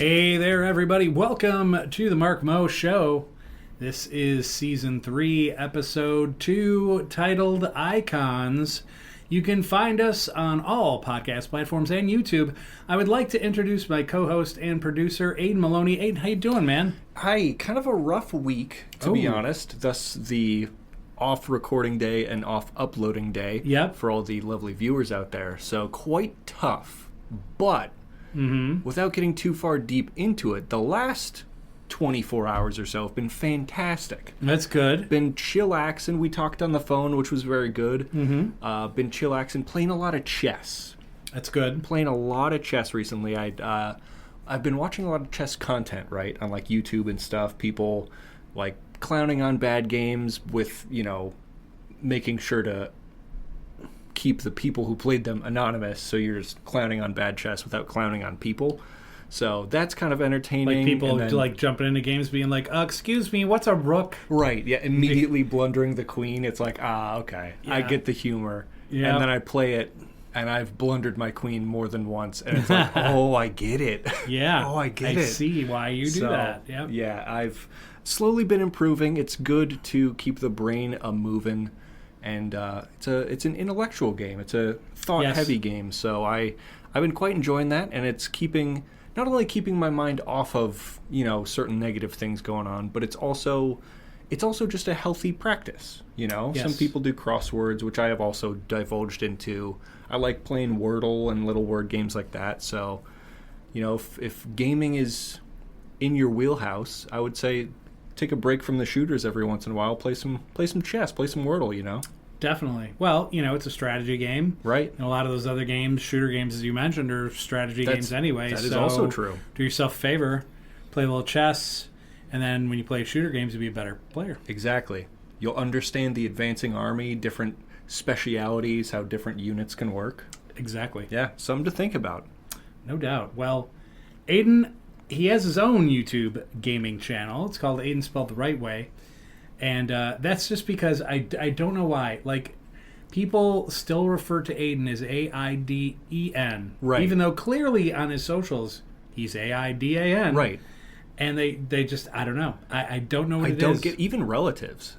Hey there, everybody. Welcome to the Mark Mo Show. This is Season 3, Episode 2, titled Icons. You can find us on all podcast platforms and YouTube. I would like to introduce my co-host and producer, Aiden Maloney. Aiden, how you doing, man? Hi, kind of a rough week, to be honest. Thus the off recording day and off uploading day for all the lovely viewers out there. So quite tough. But without getting too far deep into it, the last 24 hours or so have been fantastic. That's good. Been chillaxing. We talked on the phone, which was very good. Been chillaxing, playing a lot of chess. That's good. Playing a lot of chess recently. I've been watching a lot of chess content, right, on like YouTube and stuff. People like clowning on bad games with, making sure to keep the people who played them anonymous, so you're just clowning on bad chess without clowning on people. So that's kind of entertaining. Like people like jumping into games being like, excuse me, what's a rook? Right, yeah, immediately blundering the queen. It's like, okay, I get the humor. Yeah. And then I play it, and I've blundered my queen more than once, and it's like, oh, I get it. Yeah. Oh, I get it. I see why you do that. Yep. Yeah, I've slowly been improving. It's good to keep the brain a-moving, and it's an intellectual game. It's a thought-heavy game, so I've been quite enjoying that, and it's not only keeping my mind off of, certain negative things going on, but it's also just a healthy practice, Yes. Some people do crosswords, which I have also divulged into. I like playing Wordle and little word games like that. So, if gaming is in your wheelhouse, I would say take a break from the shooters every once in a while. Play some chess, play some Wordle, Definitely. Well, it's a strategy game. Right. And a lot of those other games, shooter games, as you mentioned, are strategy games anyway. That is also true. Do yourself a favor, play a little chess, and then when you play shooter games, you'll be a better player. Exactly. You'll understand the advancing army, different specialities, how different units can work. Exactly. Yeah, something to think about. No doubt. Well, Aiden, he has his own YouTube gaming channel. It's called Aiden Spelled the Right Way. And that's just because I don't know why. Like, people still refer to Aiden as A-I-D-E-N. Right. Even though clearly on his socials, he's A-I-D-A-N. Right. And they just, I don't know. I don't know what it is. I don't get even relatives.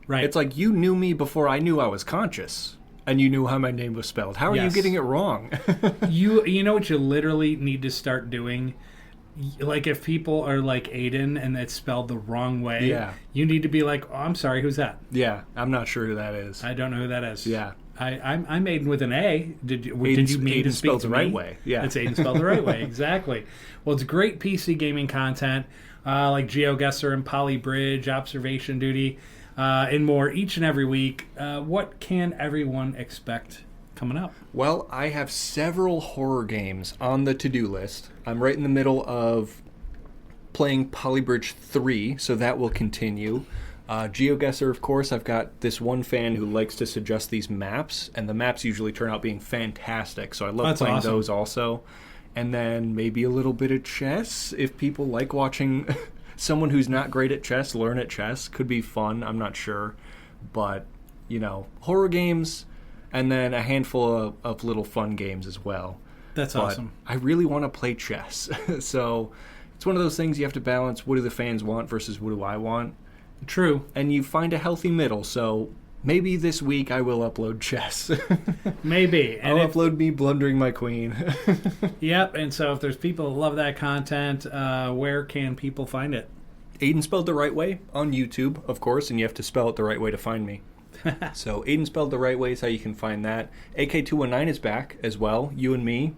Right. It's like you knew me before I knew I was conscious. And you knew how my name was spelled. How are you getting it wrong? You know what you literally need to start doing? Like, if people are like Aiden and it's spelled the wrong way, you need to be like, oh, I'm sorry, who's that? Yeah, I'm not sure who that is. I don't know who that is. Yeah. I'm Aiden with an A. Did you mean Aiden to speak spelled to the me? right way. Yeah. It's Aiden spelled the right way, exactly. Well, it's great PC gaming content, like GeoGuessr and Polybridge, Observation Duty, and more each and every week. What can everyone expect coming up? Well, I have several horror games on the to-do list. I'm right in the middle of playing Polybridge 3, so that will continue. GeoGuessr, of course, I've got this one fan who likes to suggest these maps, and the maps usually turn out being fantastic, so I love playing those also. And then maybe a little bit of chess, if people like watching someone who's not great at chess learn at chess. Could be fun, I'm not sure. But, horror games, and then a handful of little fun games as well. That's awesome. I really want to play chess. So it's one of those things you have to balance. What do the fans want versus what do I want? True. And you find a healthy middle. So maybe this week I will upload chess. Maybe. And I'll upload me blundering my queen. Yep. And so if there's people that love that content, where can people find it? Aiden Spelled the Right Way on YouTube, of course, and you have to spell it the right way to find me. So Aiden Spelled the Right Way is how you can find that. AK219 is back as well, you and me.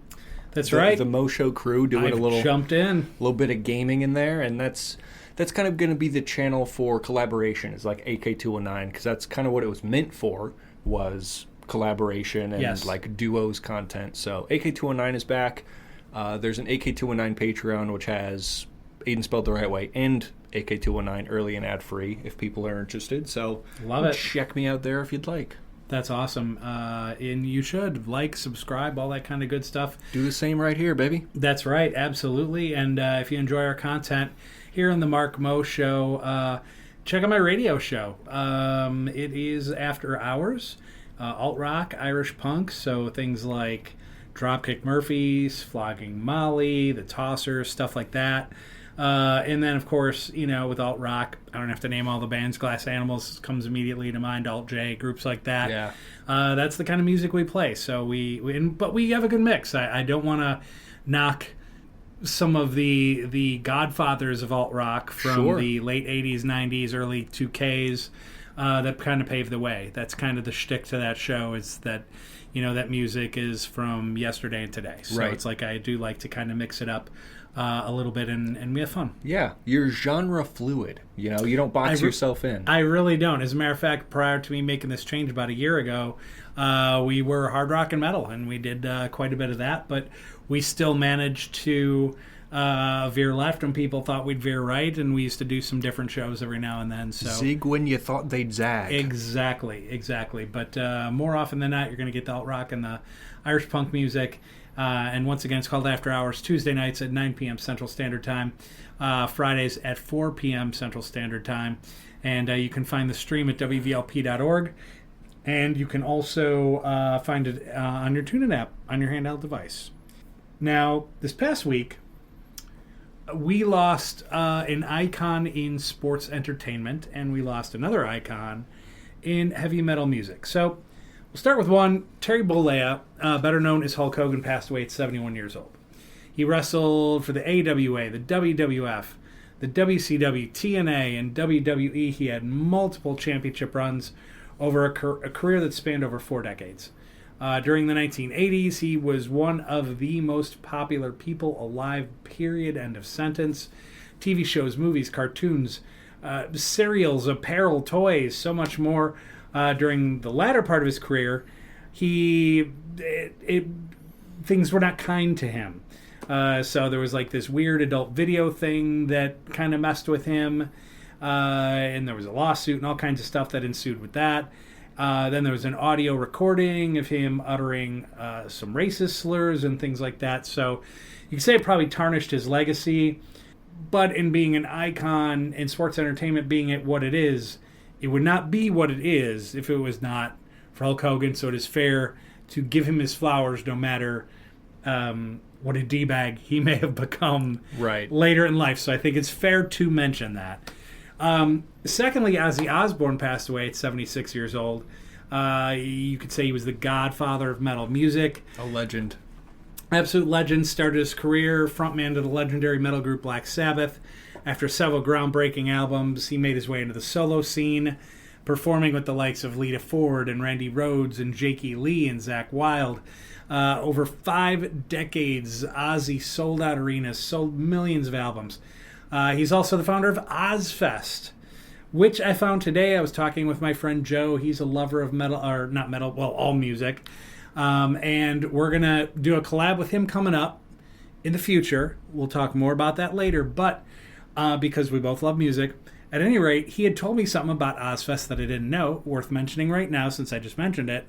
That's right. The Mo Show crew doing jumped in. Little bit of gaming in there, and that's kind of going to be the channel for collaboration. It's like AK219, because that's kind of what it was meant for, was collaboration and like duos content. So AK219 is back. There's an AK219 Patreon, which has Aiden Spelled the Right Way and AK219 early and ad-free if people are interested. So love it. Check me out there if you'd like. That's awesome. And you should like, subscribe, all that kind of good stuff. Do the same right here, baby. That's right. Absolutely. And if you enjoy our content here on the Mark Mo Show, check out my radio show. It is after hours, alt rock, Irish punk. So things like Dropkick Murphys, Flogging Molly, the Tossers, stuff like that. And then, of course, with alt rock, I don't have to name all the bands. Glass Animals comes immediately to mind. Alt J, groups like that. Yeah. That's the kind of music we play. So but we have a good mix. I don't want to knock some of the godfathers of alt rock from the late 80s, 90s, early 2Ks that kind of paved the way. That's kind of the shtick to that show, is that that music is from yesterday and today. So It's like I do like to kind of mix it up a little bit, and we have fun. Yeah, you're genre fluid. You don't box yourself in. I really don't. As a matter of fact, prior to me making this change about a year ago, we were hard rock and metal, and we did quite a bit of that, but we still managed to veer left when people thought we'd veer right, and we used to do some different shows every now and then. So zig when you thought they'd zag. Exactly. But more often than not, you're going to get the alt rock and the Irish punk music. And once again, it's called After Hours, Tuesday nights at 9 p.m. Central Standard Time, Fridays at 4 p.m. Central Standard Time. And you can find the stream at wvlp.org. And you can also find it on your TuneIn app on your handheld device. Now, this past week, we lost an icon in sports entertainment, and we lost another icon in heavy metal music. So we'll start with one. Terry Bollea, better known as Hulk Hogan, passed away at 71 years old. He wrestled for the AWA, the WWF, the WCW, TNA, and WWE. He had multiple championship runs over a career that spanned over 4 decades. During the 1980s, he was one of the most popular people alive, period, end of sentence. TV shows, movies, cartoons, cereals, apparel, toys, so much more. During the latter part of his career, things were not kind to him. So there was like this weird adult video thing that kind of messed with him. And there was a lawsuit and all kinds of stuff that ensued with that. Then there was an audio recording of him uttering some racist slurs and things like that. So you could say it probably tarnished his legacy. But in being an icon in sports entertainment, being it what it is, it would not be what it is if it was not for Hulk Hogan. So it is fair to give him his flowers, no matter what a D-bag he may have become later in life. So I think it's fair to mention that. Secondly, Ozzy Osbourne passed away at 76 years old. You could say he was the godfather of metal music. A legend. Absolute legend. Started his career frontman to the legendary metal group Black Sabbath. After several groundbreaking albums, he made his way into the solo scene, performing with the likes of Lita Ford and Randy Rhoads and Jakey Lee and Zakk Wylde. Over 5 decades, Ozzy sold out arenas, sold millions of albums. He's also the founder of Ozzfest, which I found today. I was talking with my friend Joe. He's a lover of metal, or not metal, well, all music. And we're going to do a collab with him coming up in the future. We'll talk more about that later, but because we both love music. At any rate, he had told me something about Ozzfest that I didn't know, worth mentioning right now since I just mentioned it,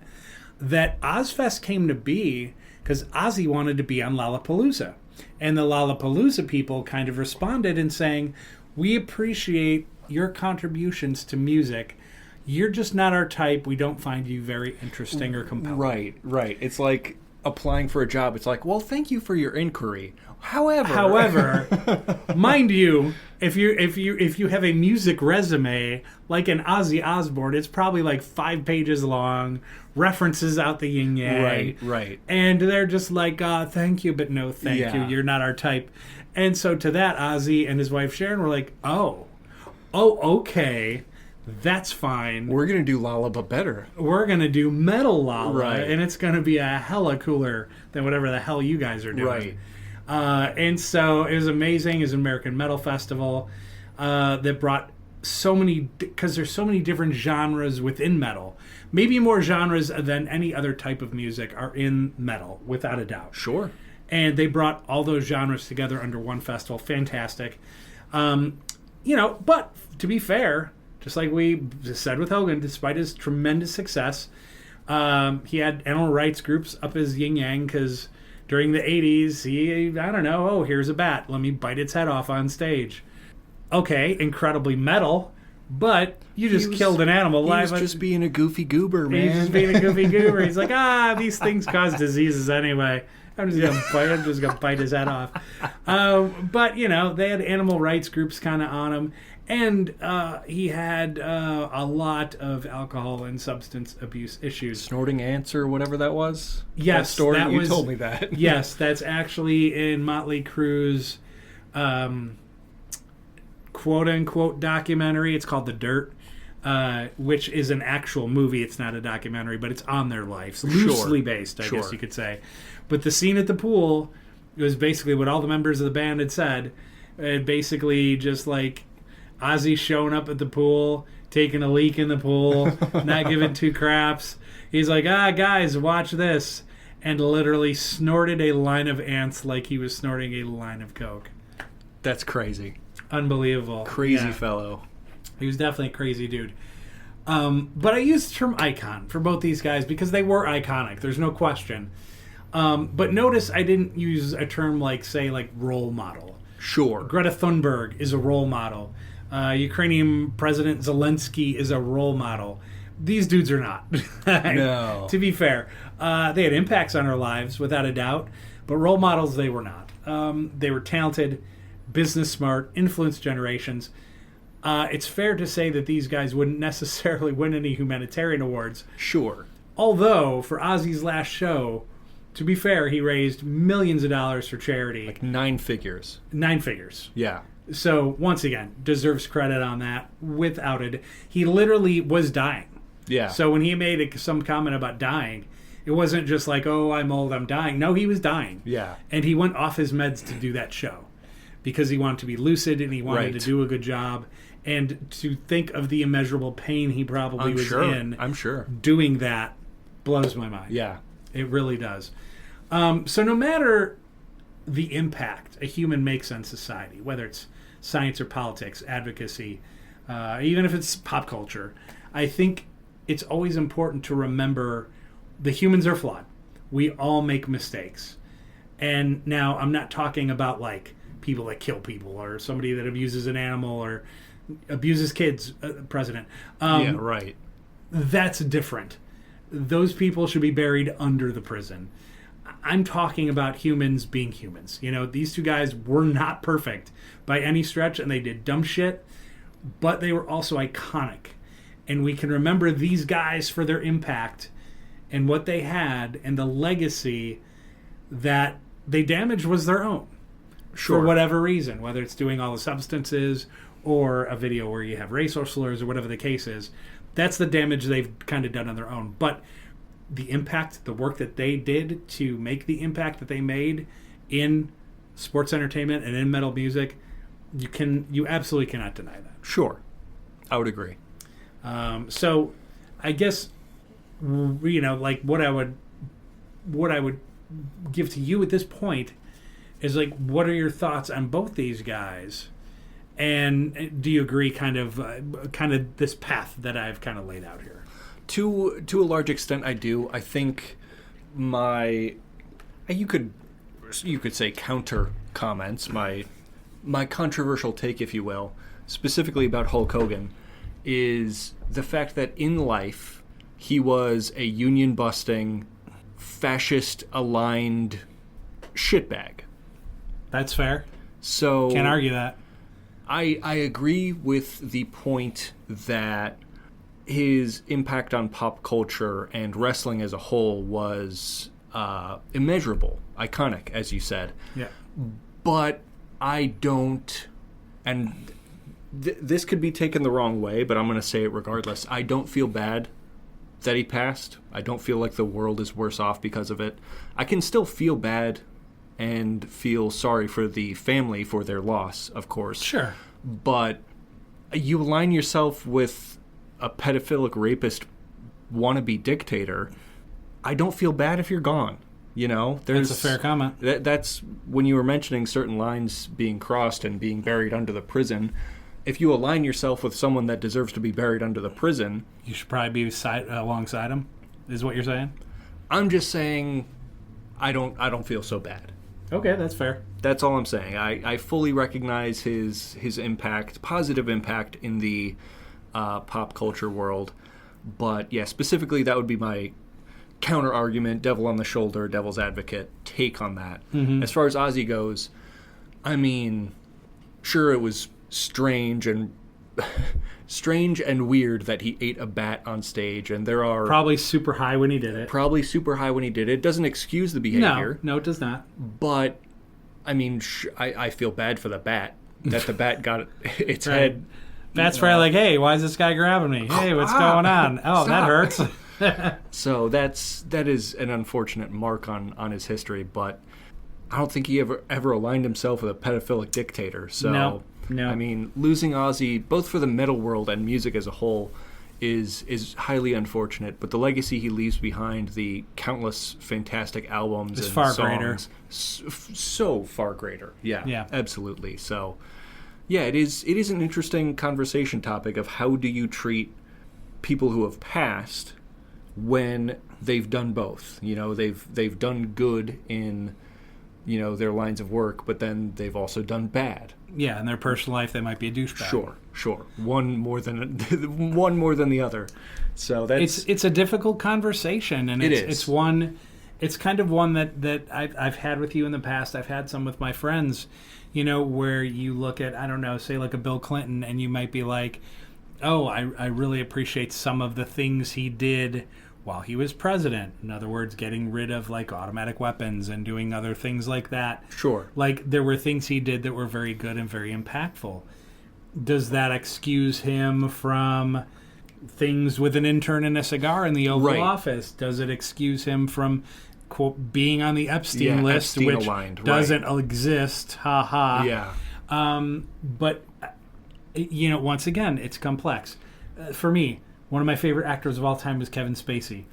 that Ozzfest came to be because Ozzy wanted to be on Lollapalooza. And the Lollapalooza people kind of responded in saying, we appreciate your contributions to music. You're just not our type. We don't find you very interesting or compelling. Right. It's like applying for a job. It's like, well, thank you for your inquiry. However, mind you, if you have a music resume like an Ozzy Osbourne, it's probably like 5 pages long, references out the yin yang. Right. And they're just like, thank you, but no thank you. You're not our type. And so to that, Ozzy and his wife Sharon were like, oh, okay. That's fine. We're going to do Lala, but better. We're going to do metal Lala, and it's going to be a hella cooler than whatever the hell you guys are doing. Right. And so it was amazing. It was an American metal festival that brought so many, because there's so many different genres within metal. Maybe more genres than any other type of music are in metal, without a doubt. Sure. And they brought all those genres together under one festival. Fantastic. But to be fair, just like we said with Hogan, despite his tremendous success, he had animal rights groups up his yin-yang because during the 80s, here's a bat. Let me bite its head off on stage. Okay, incredibly metal, But you just killed an animal live. He was just being a goofy goober, man. He's just being a goofy goober. He's like, these things cause diseases anyway. I'm just gonna bite his head off. But they had animal rights groups kind of on him, and he had a lot of alcohol and substance abuse issues. Snorting ants or whatever that was. Yes, that story. You told me that. Yes, that's actually in Motley Crue's quote unquote documentary. It's called The Dirt. Which is an actual movie. It's not a documentary, but it's on their lives. Loosely based, I guess you could say. But the scene at the pool was basically what all the members of the band had said. It basically just like Ozzy showing up at the pool, taking a leak in the pool, not giving two craps. He's like, guys, watch this. And literally snorted a line of ants like he was snorting a line of coke. That's crazy. Unbelievable. Crazy fellow. He was definitely a crazy dude. But I use the term icon for both these guys because they were iconic. There's no question. But notice I didn't use a term like role model. Sure. Greta Thunberg is a role model. Ukrainian President Zelensky is a role model. These dudes are not. No. To be fair. They had impacts on our lives, without a doubt. But role models, they were not. They were talented, business smart, influenced generations. It's fair to say that these guys wouldn't necessarily win any humanitarian awards. Sure. Although, for Ozzy's last show, to be fair, he raised millions of dollars for charity. Like 9 figures. 9 figures. Yeah. So, once again, deserves credit on that, without it. He literally was dying. Yeah. So, when he made some comment about dying, it wasn't just like, I'm old, I'm dying. No, he was dying. Yeah. And he went off his meds to do that show. Because he wanted to be lucid and he wanted to do a good job. And to think of the immeasurable pain he probably was in. I'm sure. Doing that blows my mind. Yeah. It really does. So no matter the impact a human makes on society, whether it's science or politics, advocacy, even if it's pop culture, I think it's always important to remember the humans are flawed. We all make mistakes. And now I'm not talking about like people that kill people or somebody that abuses an animal or abuses kids, president. Yeah, right. That's different. Those people should be buried under the prison. I'm talking about humans being humans. These two guys were not perfect by any stretch, and they did dumb shit, but they were also iconic. And we can remember these guys for their impact and what they had and the legacy that they damaged was their own. Sure. For whatever reason, whether it's doing all the substances or a video where you have racial slurs or whatever the case is. That's the damage they've kind of done on their own. But the impact, the work that they did to make the impact that they made in sports entertainment and in metal music, you absolutely cannot deny that. Sure. I would agree. So I guess, like what I would give to you at this point is like, what are your thoughts on both these guys? And do you agree kind of this path that I've kind of laid out here? To a large extent, I do. I think you could say counter comments, my controversial take, if you will, specifically about Hulk Hogan, is the fact that in life he was a union-busting, fascist-aligned shitbag. That's fair. So can't argue that. I agree with the point that his impact on pop culture and wrestling as a whole was immeasurable, iconic, as you said. Yeah. But I don't, and this could be taken the wrong way, but I'm going to say it regardless. I don't feel bad that he passed. I don't feel like the world is worse off because of it. I can still feel bad and feel sorry for the family for their loss, of course. Sure. But you align yourself with a pedophilic rapist wannabe dictator, I don't feel bad if you're gone. That's a fair comment. That's when you were mentioning certain lines being crossed and being buried under the prison. If you align yourself with someone that deserves to be buried under the prison, you should probably be alongside him, is what you're saying? I'm just saying I don't feel so bad. Okay, that's fair. That's all I'm saying. I fully recognize his impact, positive impact in the pop culture world. But yeah, specifically that would be my counter argument, devil on the shoulder, devil's advocate take on that. As far as Ozzy goes, I mean, sure, it was strange and weird that he ate a bat on stage, and there are probably super high when he did it. It doesn't excuse the behavior. No, it does not. But I mean, I feel bad for the bat that the bat got its head. Bat's probably like, hey, why is this guy grabbing me? Hey, what's going on? Oh, stop. That hurts. So that is an unfortunate mark on his history, but I don't think he ever aligned himself with a pedophilic dictator. So no. I mean, losing Ozzy, both for the metal world and music as a whole, is highly unfortunate. But the legacy he leaves behind, the countless fantastic albums and far songs, greater. So far greater. Yeah, absolutely. So yeah, it is an interesting conversation topic of how do you treat people who have passed when they've done both. You know, they've done good in, you know, their lines of work, but then they've also done bad. Yeah, in their personal life, they might be a douchebag. Sure. One more than the other. So it's a difficult conversation, and it's kind of one that I've had with you in the past. I've had some with my friends, you know, where you look at, I don't know, say like a Bill Clinton, and you might be like, oh, I really appreciate some of the things he did while he was president. In other words, getting rid of like automatic weapons and doing other things like that. Sure. Like there were things he did that were very good and very impactful. Does that excuse him from things with an intern and a cigar in the Oval Office? Does it excuse him from, quote, being on the Epstein list, Epstein which aligned, doesn't exist? Ha ha. Yeah. But, you know, once again, it's complex. For me, one of my favorite actors of all time is Kevin Spacey.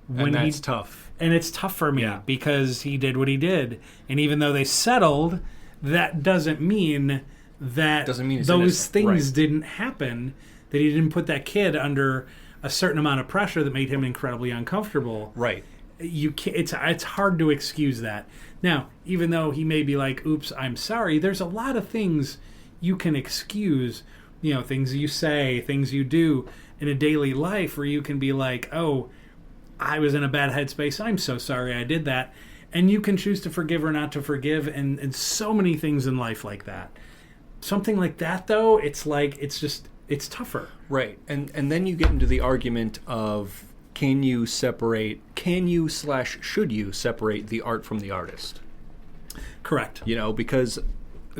And that's tough. And it's tough for me because he did what he did. And even though they settled, that doesn't mean that those things didn't happen, that he didn't put that kid under a certain amount of pressure that made him incredibly uncomfortable. Right. You can't, it's hard to excuse that. Now, even though he may be like, oops, I'm sorry, there's a lot of things you can excuse, you know, things you say, things you do in a daily life where you can be like, oh, I was in a bad headspace, I'm so sorry I did that. And you can choose to forgive or not to forgive, and so many things in life like that. Something like that, though, it's like, it's tougher. Right. And then you get into the argument of, should you separate the art from the artist? Correct. You know, because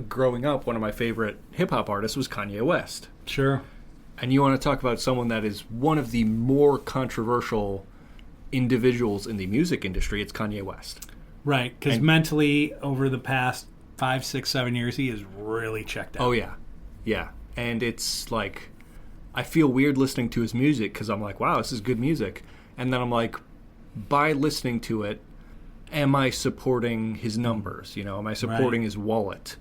growing up, one of my favorite hip-hop artists was Kanye West. Sure. And you want to talk about someone that is one of the more controversial individuals in the music industry, it's Kanye West. Right, because mentally, over the past 5, 6, 7 years, he is really checked out. Oh, yeah. Yeah. And it's like, I feel weird listening to his music because I'm like, wow, this is good music. And then I'm like, by listening to it, am I supporting his numbers? You know, am I supporting his wallet?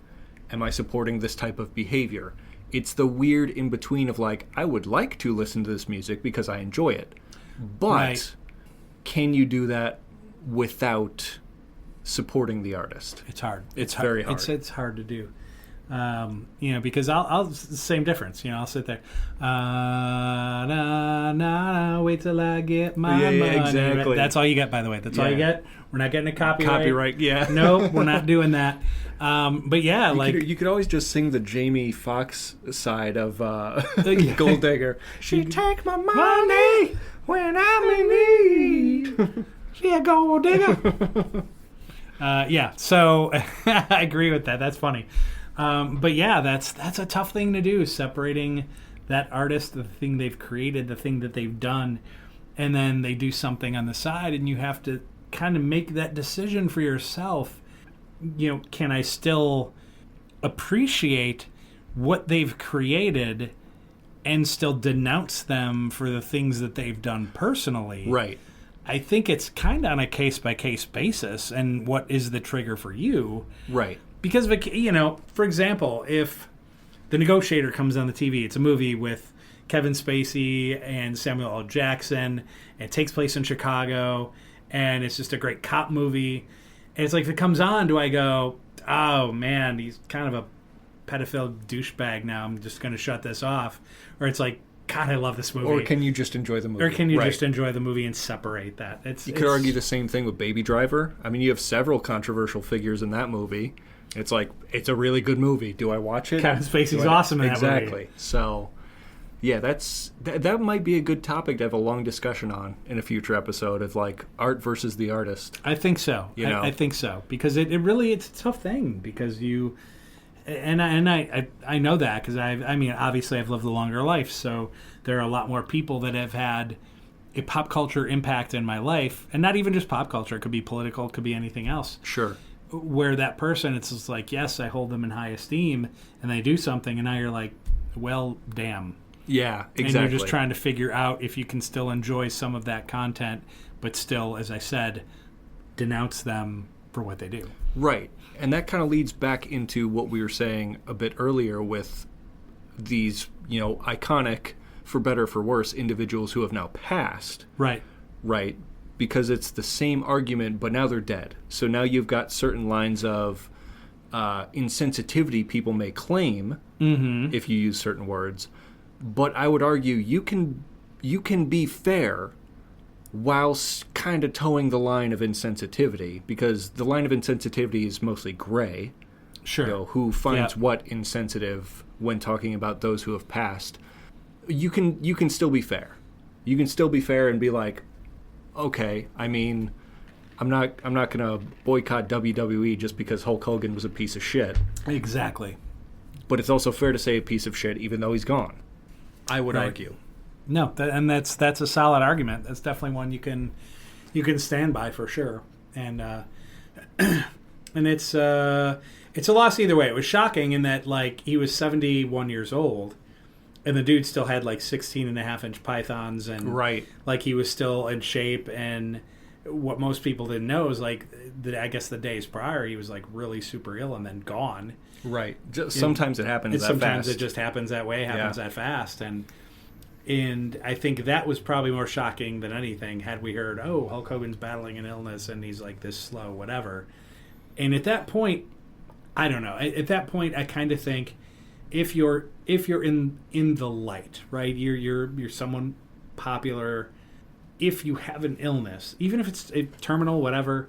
Am I supporting this type of behavior? It's the weird in-between of like, I would like to listen to this music because I enjoy it. But can you do that without supporting the artist? It's hard. It's very hard. It's hard to do. You know, because I'll same difference. You know, I'll sit there. Wait till I get my money. Exactly. That's all you get, by the way. That's all you get. We're not getting a copyright. Yeah. No, we're not doing that. But yeah, you could always just sing the Jamie Foxx side of Gold Digger. She take my money when I'm in need. She a gold digger. Yeah. So I agree with that. That's funny. But yeah, that's a tough thing to do, separating that artist, the thing they've created, the thing that they've done, and then they do something on the side, and you have to kind of make that decision for yourself. You know, can I still appreciate what they've created and still denounce them for the things that they've done personally? Right. I think it's kind of on a case-by-case basis, and what is the trigger for you? Right. Because, you know, for example, if The Negotiator comes on the TV, it's a movie with Kevin Spacey and Samuel L. Jackson. It takes place in Chicago, and it's just a great cop movie. And it's like, if it comes on, do I go, oh, man, he's kind of a pedophile douchebag now, I'm just going to shut this off? Or it's like, God, I love this movie. Or can you just enjoy the movie? Or can you just enjoy the movie and separate that? You could argue the same thing with Baby Driver. I mean, you have several controversial figures in that movie. It's like, it's a really good movie. Do I watch it? Kevin Spacey's awesome in that movie. Exactly. So, yeah, that might be a good topic to have a long discussion on in a future episode of, like, art versus the artist. I think so. I think so. Because it really, it's a tough thing. Because you... And I know that because obviously I've lived a longer life, so there are a lot more people that have had a pop culture impact in my life, and not even just pop culture. It could be political, it could be anything else. Sure. Where that person, it's just like, yes, I hold them in high esteem, and they do something, and now you're like, well, damn. Yeah, exactly. And you're just trying to figure out if you can still enjoy some of that content, but still, as I said, denounce them for what they do. Right. And that kind of leads back into what we were saying a bit earlier with these, iconic, for better or for worse, individuals who have now passed. Right. Right. Because it's the same argument, but now they're dead. So now you've got certain lines of insensitivity people may claim if you use certain words. But I would argue you can be fair whilst kind of towing the line of insensitivity, because the line of insensitivity is mostly gray. Sure. Who finds what insensitive when talking about those who have passed. You can still be fair. You can still be fair and be like, okay, I mean, I'm not going to boycott WWE just because Hulk Hogan was a piece of shit. Exactly. But it's also fair to say a piece of shit even though he's gone. I would argue. No, that's a solid argument. That's definitely one you can stand by for sure. And and it's a loss either way. It was shocking in that, like, he was 71 years old, and the dude still had like 16.5-inch pythons, and like he was still in shape. And what most people didn't know is, like, I guess the days prior he was like really super ill and then gone. Right. Sometimes it happens that fast. Sometimes it just happens that way. Happens that fast. And I think that was probably more shocking than anything had we heard, oh, Hulk Hogan's battling an illness and he's like this slow, whatever. And at that point, I don't know. At that point, I kind of think if you're in the light, right? You're someone popular. If you have an illness, even if it's terminal, whatever,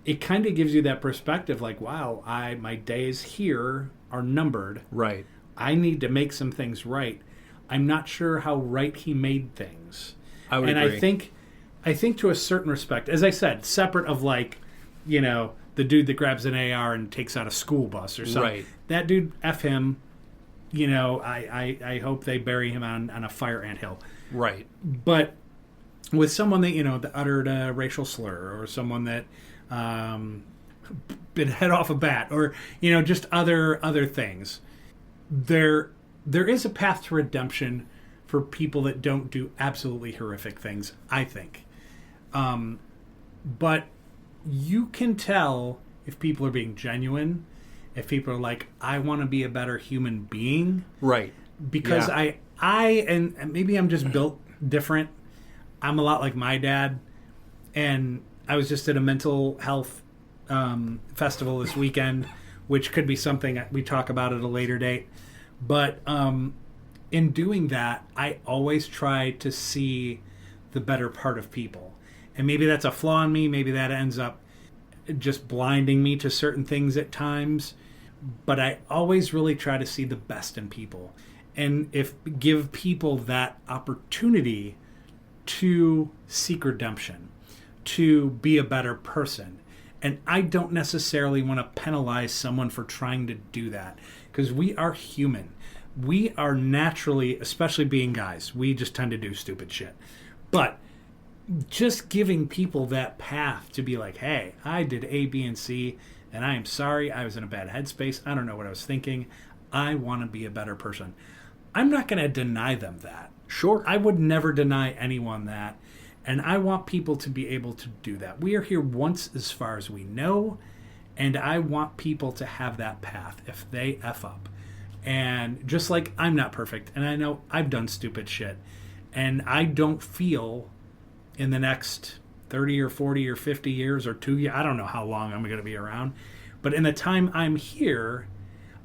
it kind of gives you that perspective, like, wow, my days here are numbered. Right. I need to make some things right. I'm not sure how right he made things. I would agree. And I think to a certain respect, as I said, separate of, like, the dude that grabs an AR and takes out a school bus or something. Right. That dude, F him. I hope they bury him on a fire anthill. Right. But with someone that, that uttered a racial slur, or someone that bit head off a bat, or, just other things, there is a path to redemption for people that don't do absolutely horrific things, I think. But you can tell if people are being genuine, if people are like, I want to be a better human being. Right. Because I and maybe I'm just built different. I'm a lot like my dad, and I was just at a mental health festival this weekend, which could be something we talk about at a later date. But in doing that, I always try to see the better part of people. And maybe that's a flaw in me. Maybe that ends up just blinding me to certain things at times. But I always really try to see the best in people. And give people that opportunity to seek redemption, to be a better person. And I don't necessarily want to penalize someone for trying to do that, because we are human. We are naturally, especially being guys, we just tend to do stupid shit. But just giving people that path to be like, hey, I did A, B, and C, and I am sorry, I was in a bad headspace. I don't know what I was thinking. I want to be a better person. I'm not going to deny them that. Sure. I would never deny anyone that. And I want people to be able to do that. We are here once as far as we know, and I want people to have that path if they F up. And just like I'm not perfect, and I know I've done stupid shit, and I don't feel in the next 30 or 40 or 50 years or 2 years, I don't know how long I'm going to be around, but in the time I'm here,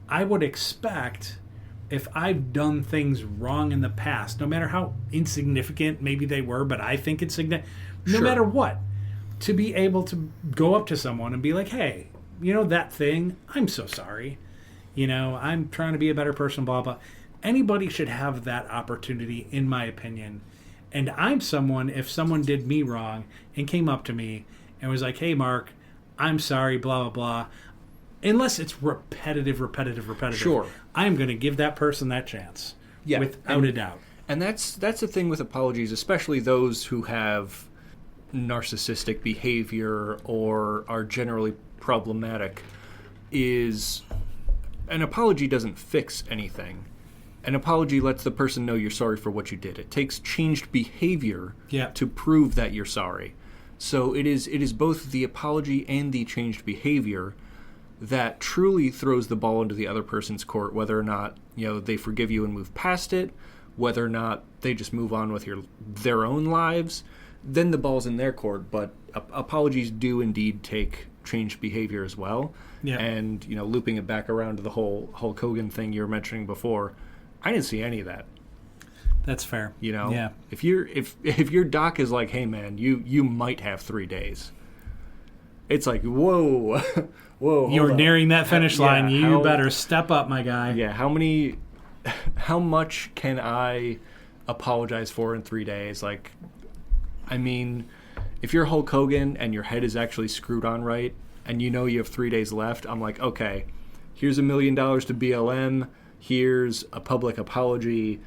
I would expect if I've done things wrong in the past, no matter how insignificant maybe they were, but I think it's significant, no matter what, to be able to go up to someone and be like, hey, that thing, I'm so sorry. I'm trying to be a better person, blah, blah. Anybody should have that opportunity, in my opinion. And I'm someone, if someone did me wrong and came up to me and was like, hey, Mark, I'm sorry, blah, blah, blah. Unless it's repetitive. Sure. I'm going to give that person that chance. Yeah. Without a doubt. And that's the thing with apologies, especially those who have narcissistic behavior or are generally problematic, is an apology doesn't fix anything. An apology lets the person know you're sorry for what you did. It takes changed behavior to prove that you're sorry. So it is both the apology and the changed behavior that truly throws the ball into the other person's court, whether or not they forgive you and move past it, whether or not they just move on with their own lives. Then the ball's in their court. But apologies do indeed take changed behavior as well. Yeah. And looping it back around to the whole Hulk Hogan thing you were mentioning before, I didn't see any of that. That's fair. Yeah. If your doc is like, hey man, you might have 3 days, it's like, whoa. You're nearing that finish line. You better step up, my guy. Yeah. How much can I apologize for in 3 days? Like, I mean, if you're Hulk Hogan and your head is actually screwed on right, and you have 3 days left, I'm like, okay, here's $1 million to BLM. Here's a public apology.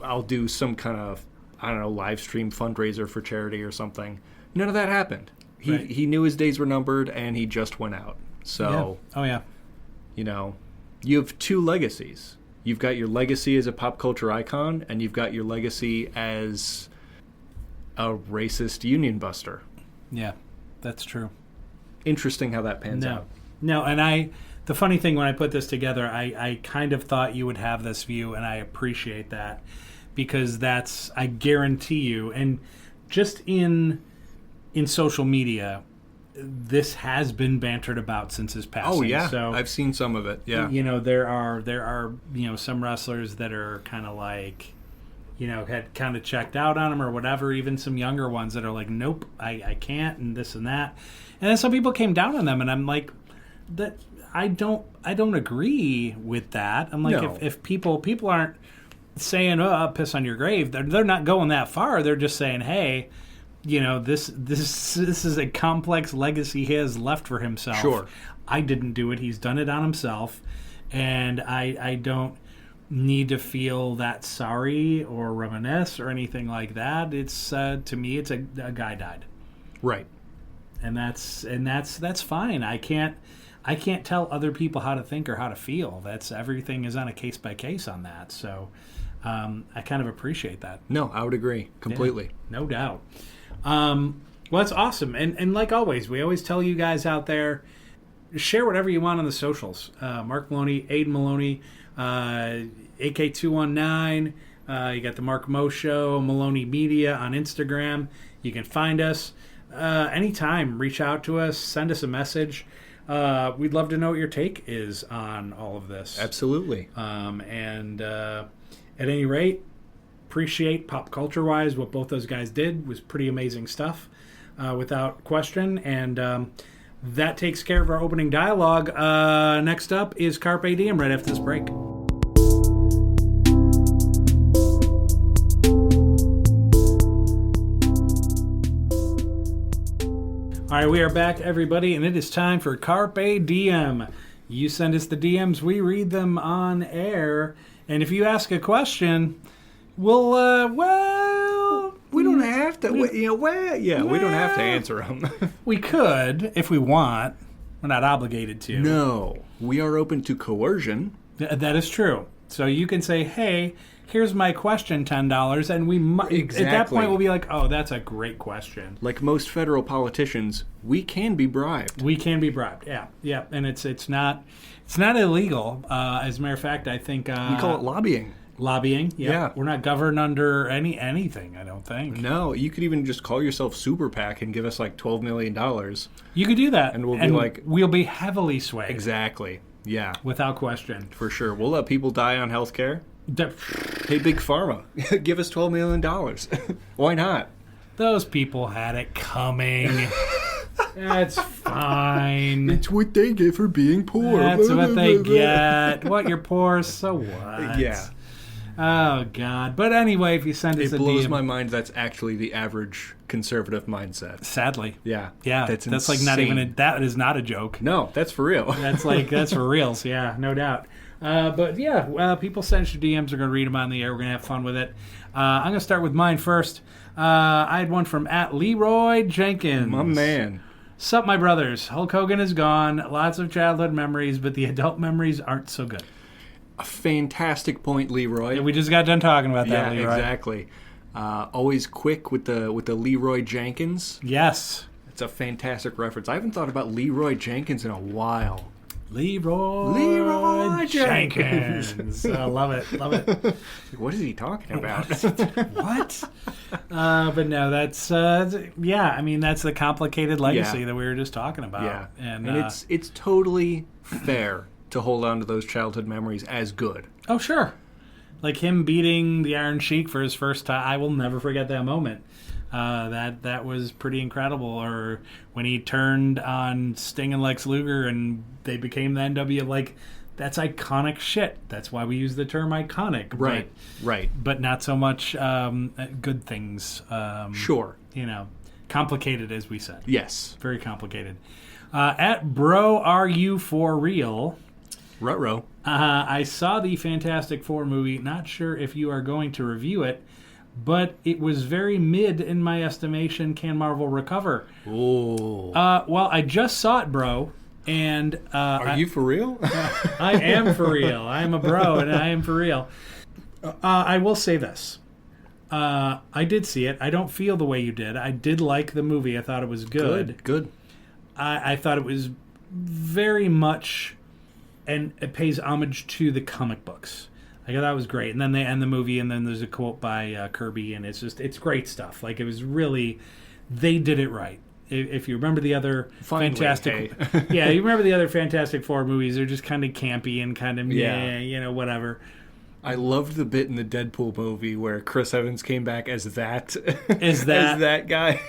I'll do some kind of, live stream fundraiser for charity or something. None of that happened. He knew his days were numbered, and he just went out. So, you have two legacies. You've got your legacy as a pop culture icon, and you've got your legacy as a racist union buster. Yeah, that's true. Interesting how that pans out. No, and the funny thing, when I put this together, I kind of thought you would have this view, and I appreciate that, because I guarantee you, and just in social media, this has been bantered about since his passing. Oh yeah, so, I've seen some of it. Yeah, there are some wrestlers that are kind of like, had kind of checked out on him or whatever. Even some younger ones that are like, nope, I can't, and this and that. And then some people came down on them, and I'm like, that I don't agree with that. I'm like, no. if people aren't saying, oh, I'll piss on your grave, they're not going that far. They're just saying, hey, this is a complex legacy he has left for himself. Sure. I didn't do it. He's done it on himself. And I don't need to feel that sorry or reminisce or anything like that. It's to me, it's a guy died. Right. And that's fine. I can't tell other people how to think or how to feel. Everything is on a case by case on that. So I kind of appreciate that. No, I would agree completely. Yeah, no doubt. Well, that's awesome. And like always, we always tell you guys out there, share whatever you want on the socials. Mark Maloney, Aiden Maloney, AK219. You got the Mark Mo Show, Maloney Media on Instagram. You can find us anytime. Reach out to us. Send us a message. We'd love to know what your take is on all of this. Absolutely. And at any rate, appreciate pop culture wise what both those guys did was pretty amazing stuff, without question. And that takes care of our opening dialogue. Next up is Carpe Diem right after this break. All right, we are back, everybody, and it is time for Carpe Diem. You send us the DMs, we read them on air, and if you ask a question, we'll, we don't have to, we don't have to answer them. We could, if we want. We're not obligated to. No, we are open to coercion. That is true. So you can say, hey, here's my question, $10, and we exactly. At that point we'll be like, oh, that's a great question. Like most federal politicians, we can be bribed. We can be bribed, yeah, and it's not illegal. As a matter of fact, I think we call it lobbying. Lobbying, yeah. We're not governed under anything, I don't think. No, you could even just call yourself Super PAC and give us like $12 million. You could do that, and we'll be we'll be heavily swayed. Exactly. Yeah. Without question. For sure. We'll let people die on healthcare. Hey, Big Pharma, give us $12 million. Why not? Those people had it coming. That's fine. It's what they get for being poor. That's what they get. What, you're poor, so what? Yeah. Oh, God. But anyway, if you send us a DM... It blows my mind that's actually the average conservative mindset. Sadly. Yeah. Yeah. That's like not even... That is not a joke. No, that's for real. That's for reals. Yeah, no doubt. But yeah, people send us your DMs. We're going to read them on the air. We're going to have fun with it. I'm going to start with mine first. I had one from @LeroyJenkins. My man. Sup, my brothers. Hulk Hogan is gone. Lots of childhood memories, but the adult memories aren't so good. A fantastic point, Leroy. Yeah, we just got done talking about that, Leroy. Yeah, exactly. Always quick with the Leroy Jenkins. Yes. It's a fantastic reference. I haven't thought about Leroy Jenkins in a while. Leroy Jenkins. I love it. What is he talking about? What? But no, that's that's the complicated legacy that we were just talking about. Yeah, and it's totally fair to hold on to those childhood memories as good. Oh, sure. Like him beating the Iron Sheik for his first time. I will never forget that moment. That was pretty incredible. Or when he turned on Sting and Lex Luger and they became the NW, like, that's iconic shit. That's why we use the term iconic. Right. But not so much good things. Sure. Complicated, as we said. Yes. Very complicated. @Bro, are you for real? Ruh-roh. I saw the Fantastic Four movie. Not sure if you are going to review it, but it was very mid in my estimation. Can Marvel recover? Oh. Well, I just saw it, bro. And are you for real? I am for real. I'm a bro, and I am for real. I will say this. I did see it. I don't feel the way you did. I did like the movie. I thought it was good. Good. I thought it was very much, and it pays homage to the comic books. I thought that was great. And then they end the movie, and then there's a quote by Kirby, and it's great stuff. Like, it was really, they did it right. If you remember the other Fantastic... yeah, you remember the other Fantastic Four movies, they're just kind of campy and kind of, whatever. I loved the bit in the Deadpool movie where Chris Evans came back as that. As that guy.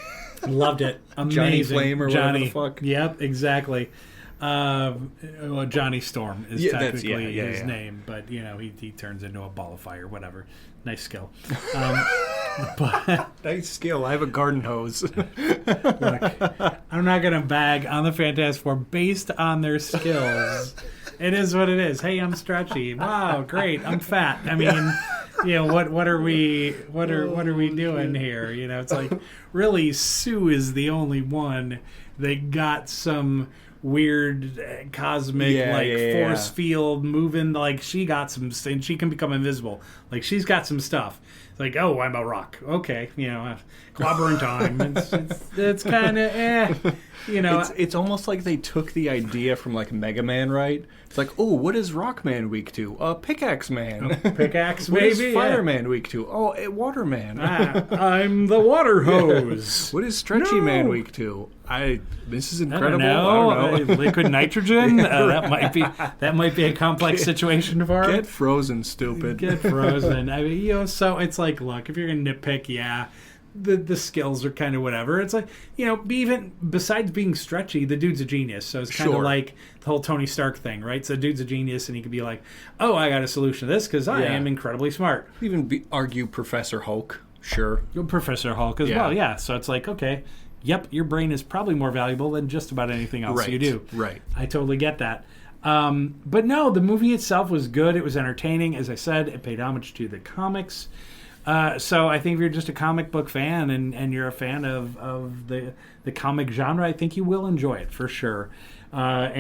Loved it. Amazing. Johnny Flame or whatever the fuck. Yep, exactly. Johnny Storm is technically his name, but he turns into a ball of fire, whatever. Nice skill. But nice skill. I have a garden hose. Look, I'm not gonna bag on the Fantastic Four based on their skills. It is what it is. Hey, I'm stretchy. Wow, great. I'm fat. I mean, what are we doing here? It's like, really, Sue is the only one that got some weird cosmic force field moving. Like, she got some, and she can become invisible. Like, she's got some stuff. It's like, oh, I'm a rock. Okay, clobbering time. It's kind of It's almost like they took the idea from like Mega Man, right? It's like, oh, what is Rockman weak to? Pickaxe Man. Pickaxe, what maybe. Is Fireman weak to? Oh, Waterman. I'm the water hose. What is Stretchy Man weak to? This is incredible. I don't know. Liquid nitrogen. That might be a complex situation for him. Get frozen, stupid. Get frozen. I mean, so it's like, look, if you're gonna nitpick, the skills are kind of whatever. It's like, even besides being stretchy, the dude's a genius. So it's kind of like the whole Tony Stark thing, right? So the dude's a genius, and he could be like, oh, I got a solution to this because I am incredibly smart. Even argue Professor Hulk. Sure. Professor Hulk as well, yeah. So it's like, okay, yep, your brain is probably more valuable than just about anything else you do. Right. I totally get that. But no, the movie itself was good. It was entertaining. As I said, it paid homage to the comics. So I think if you're just a comic book fan and you're a fan of the comic genre, I think you will enjoy it for sure. The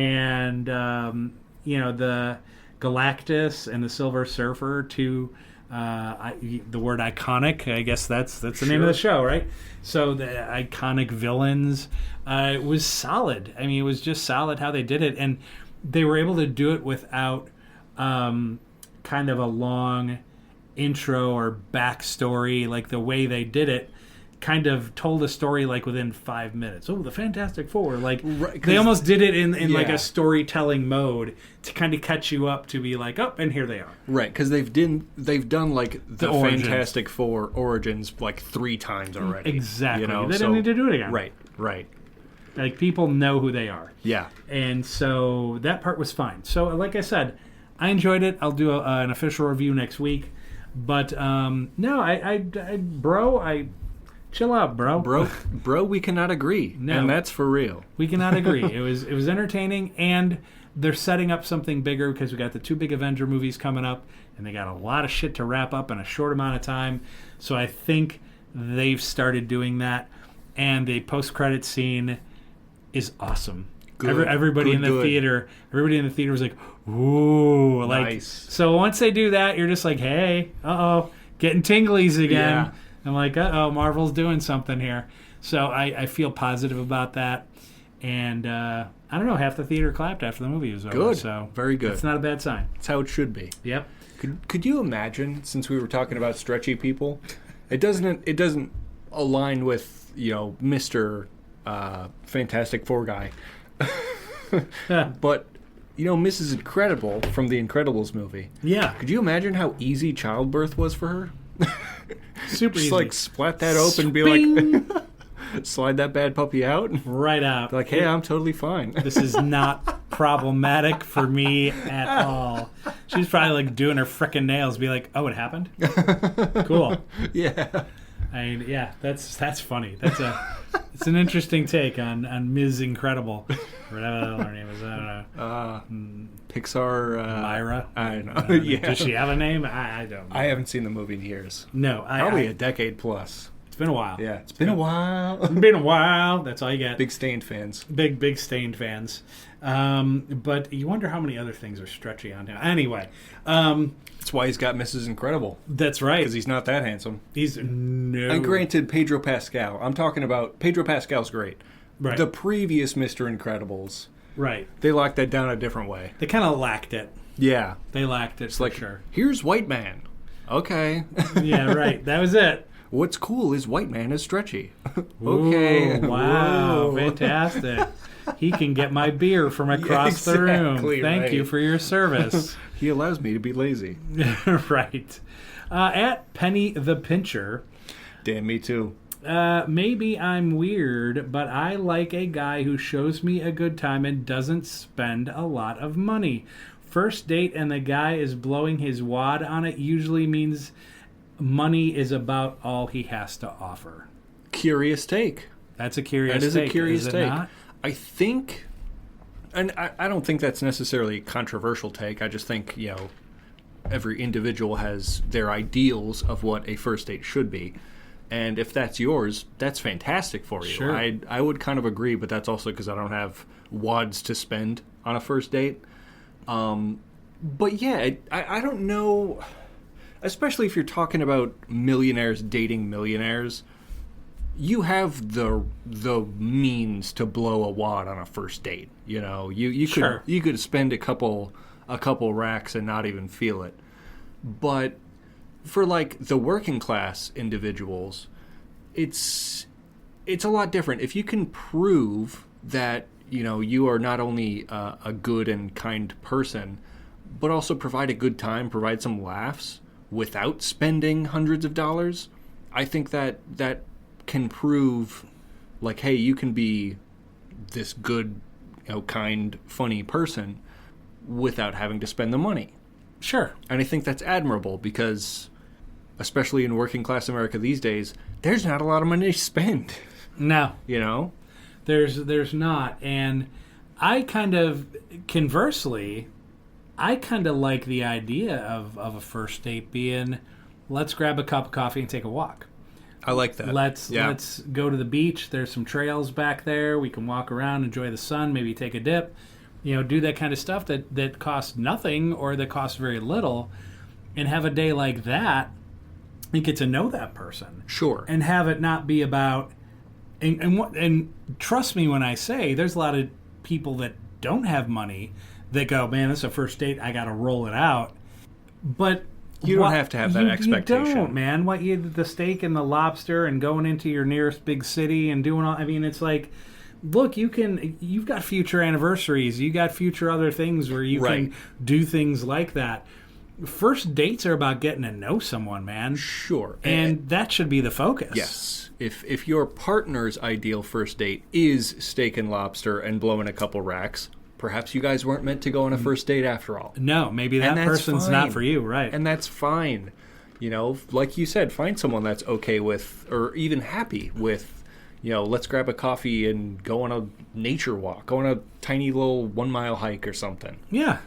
Galactus and the Silver Surfer, the word iconic, I guess that's the name of the show, right? So the iconic villains, it was solid. I mean, it was just solid how they did it, and they were able to do it without kind of a long intro or backstory. Like, the way they did it kind of told a story like within 5 minutes. Oh, the Fantastic Four. Like, they almost did it in like a storytelling mode to kind of catch you up to be like, oh, and here they are. Right, because they've done like the Fantastic Four origins like 3 times already. Exactly. You know? They didn't need to do it again. Right. Like, people know who they are. Yeah. And so that part was fine. So, like I said, I enjoyed it. I'll do an official review next week. But, no, chill out, bro. Bro, we cannot agree. No. And that's for real. We cannot agree. It was entertaining, and they're setting up something bigger because we got the 2 big Avenger movies coming up, and they got a lot of shit to wrap up in a short amount of time. So I think they've started doing that, and the post-credit scene is awesome. Everybody in the theater was like, ooh, like, nice. So once they do that, you're just like, hey, getting tinglies again. Yeah. I'm like, Marvel's doing something here. So I feel positive about that. And I don't know, half the theater clapped after the movie was over. Good. So very good. It's not a bad sign. That's how it should be. Yep. Could you imagine, since we were talking about stretchy people, it doesn't align with, Mr. Fantastic Four guy. But Mrs. Incredible from the Incredibles movie. Yeah. Could you imagine how easy childbirth was for her? Super Just easy. like splat that open and be like, slide that bad puppy out. Right out. Be like, hey, I'm totally fine. This is not problematic for me at all. She's probably like doing her frickin' nails, be like, oh, it happened? Cool. Yeah. That's funny. It's an interesting take on Ms. Incredible. Whatever the hell her name is, I don't know. Pixar. Myra. I don't know. Yeah. Does she have a name? I don't know. I haven't seen the movie in years. No. Probably a decade plus. It's been a while. Yeah, it's been a while. It's been a while. That's all you get. Big Stained fans. Big Stained fans. But you wonder how many other things are stretchy on him. Anyway. That's why he's got Mrs. Incredible. That's right. Because he's not that handsome. No. And granted, Pedro Pascal. I'm talking about... Pedro Pascal's great. Right. The previous Mr. Incredibles. Right. They locked that down a different way. They kind of lacked it. Yeah. They lacked it, it's for like, sure. Here's White Man. Okay. Yeah, right. That was it. What's cool is White Man is stretchy. Okay. Ooh, wow. Whoa. Fantastic. He can get my beer from across the room. Thank you for your service. He allows me to be lazy. Right. At Penny the Pincher. Damn, me too. Maybe I'm weird, but I like a guy who shows me a good time and doesn't spend a lot of money. First date and the guy is blowing his wad on it usually means money is about all he has to offer. Curious take. That's a curious take. That is a curious take. Not? I think, and I don't think that's necessarily a controversial take. I just think, every individual has their ideals of what a first date should be. And if that's yours, that's fantastic for you. Sure. I would kind of agree, but that's also because I don't have wads to spend on a first date. But yeah, I don't know, especially if you're talking about millionaires dating millionaires, you have the means to blow a wad on a first date. You could spend a couple racks and not even feel it. But for like the working class individuals, it's a lot different. If you can prove that you are not only a good and kind person, but also provide a good time, provide some laughs without spending hundreds of dollars, I think that can prove like, hey, you can be this good, kind, funny person without having to spend the money. Sure. And I think that's admirable because, especially in working class America these days, there's not a lot of money to spend. No. There's not. And I conversely, I kind of like the idea of a first date being, let's grab a cup of coffee and take a walk. I like that. Let's go to the beach. There's some trails back there. We can walk around, enjoy the sun, maybe take a dip. Do that kind of stuff that costs nothing or that costs very little, and have a day like that and get to know that person. Sure. And have it not be about and trust me when I say there's a lot of people that don't have money that go, man, this is a first date, I got to roll it out. But You don't have to have that expectation. You don't, man. The steak and the lobster and going into your nearest big city and doing all... I mean, it's like, look, you've got future anniversaries. You got future other things where you can do things like that. First dates are about getting to know someone, man. Sure. And that should be the focus. Yes. If your partner's ideal first date is steak and lobster and blowing a couple racks, perhaps you guys weren't meant to go on a first date after all. No, maybe that person's not for you, right? And that's fine. You know, like you said, find someone that's okay with, or even happy with, let's grab a coffee and go on a nature walk, go on a tiny little 1 mile hike or something. Yeah.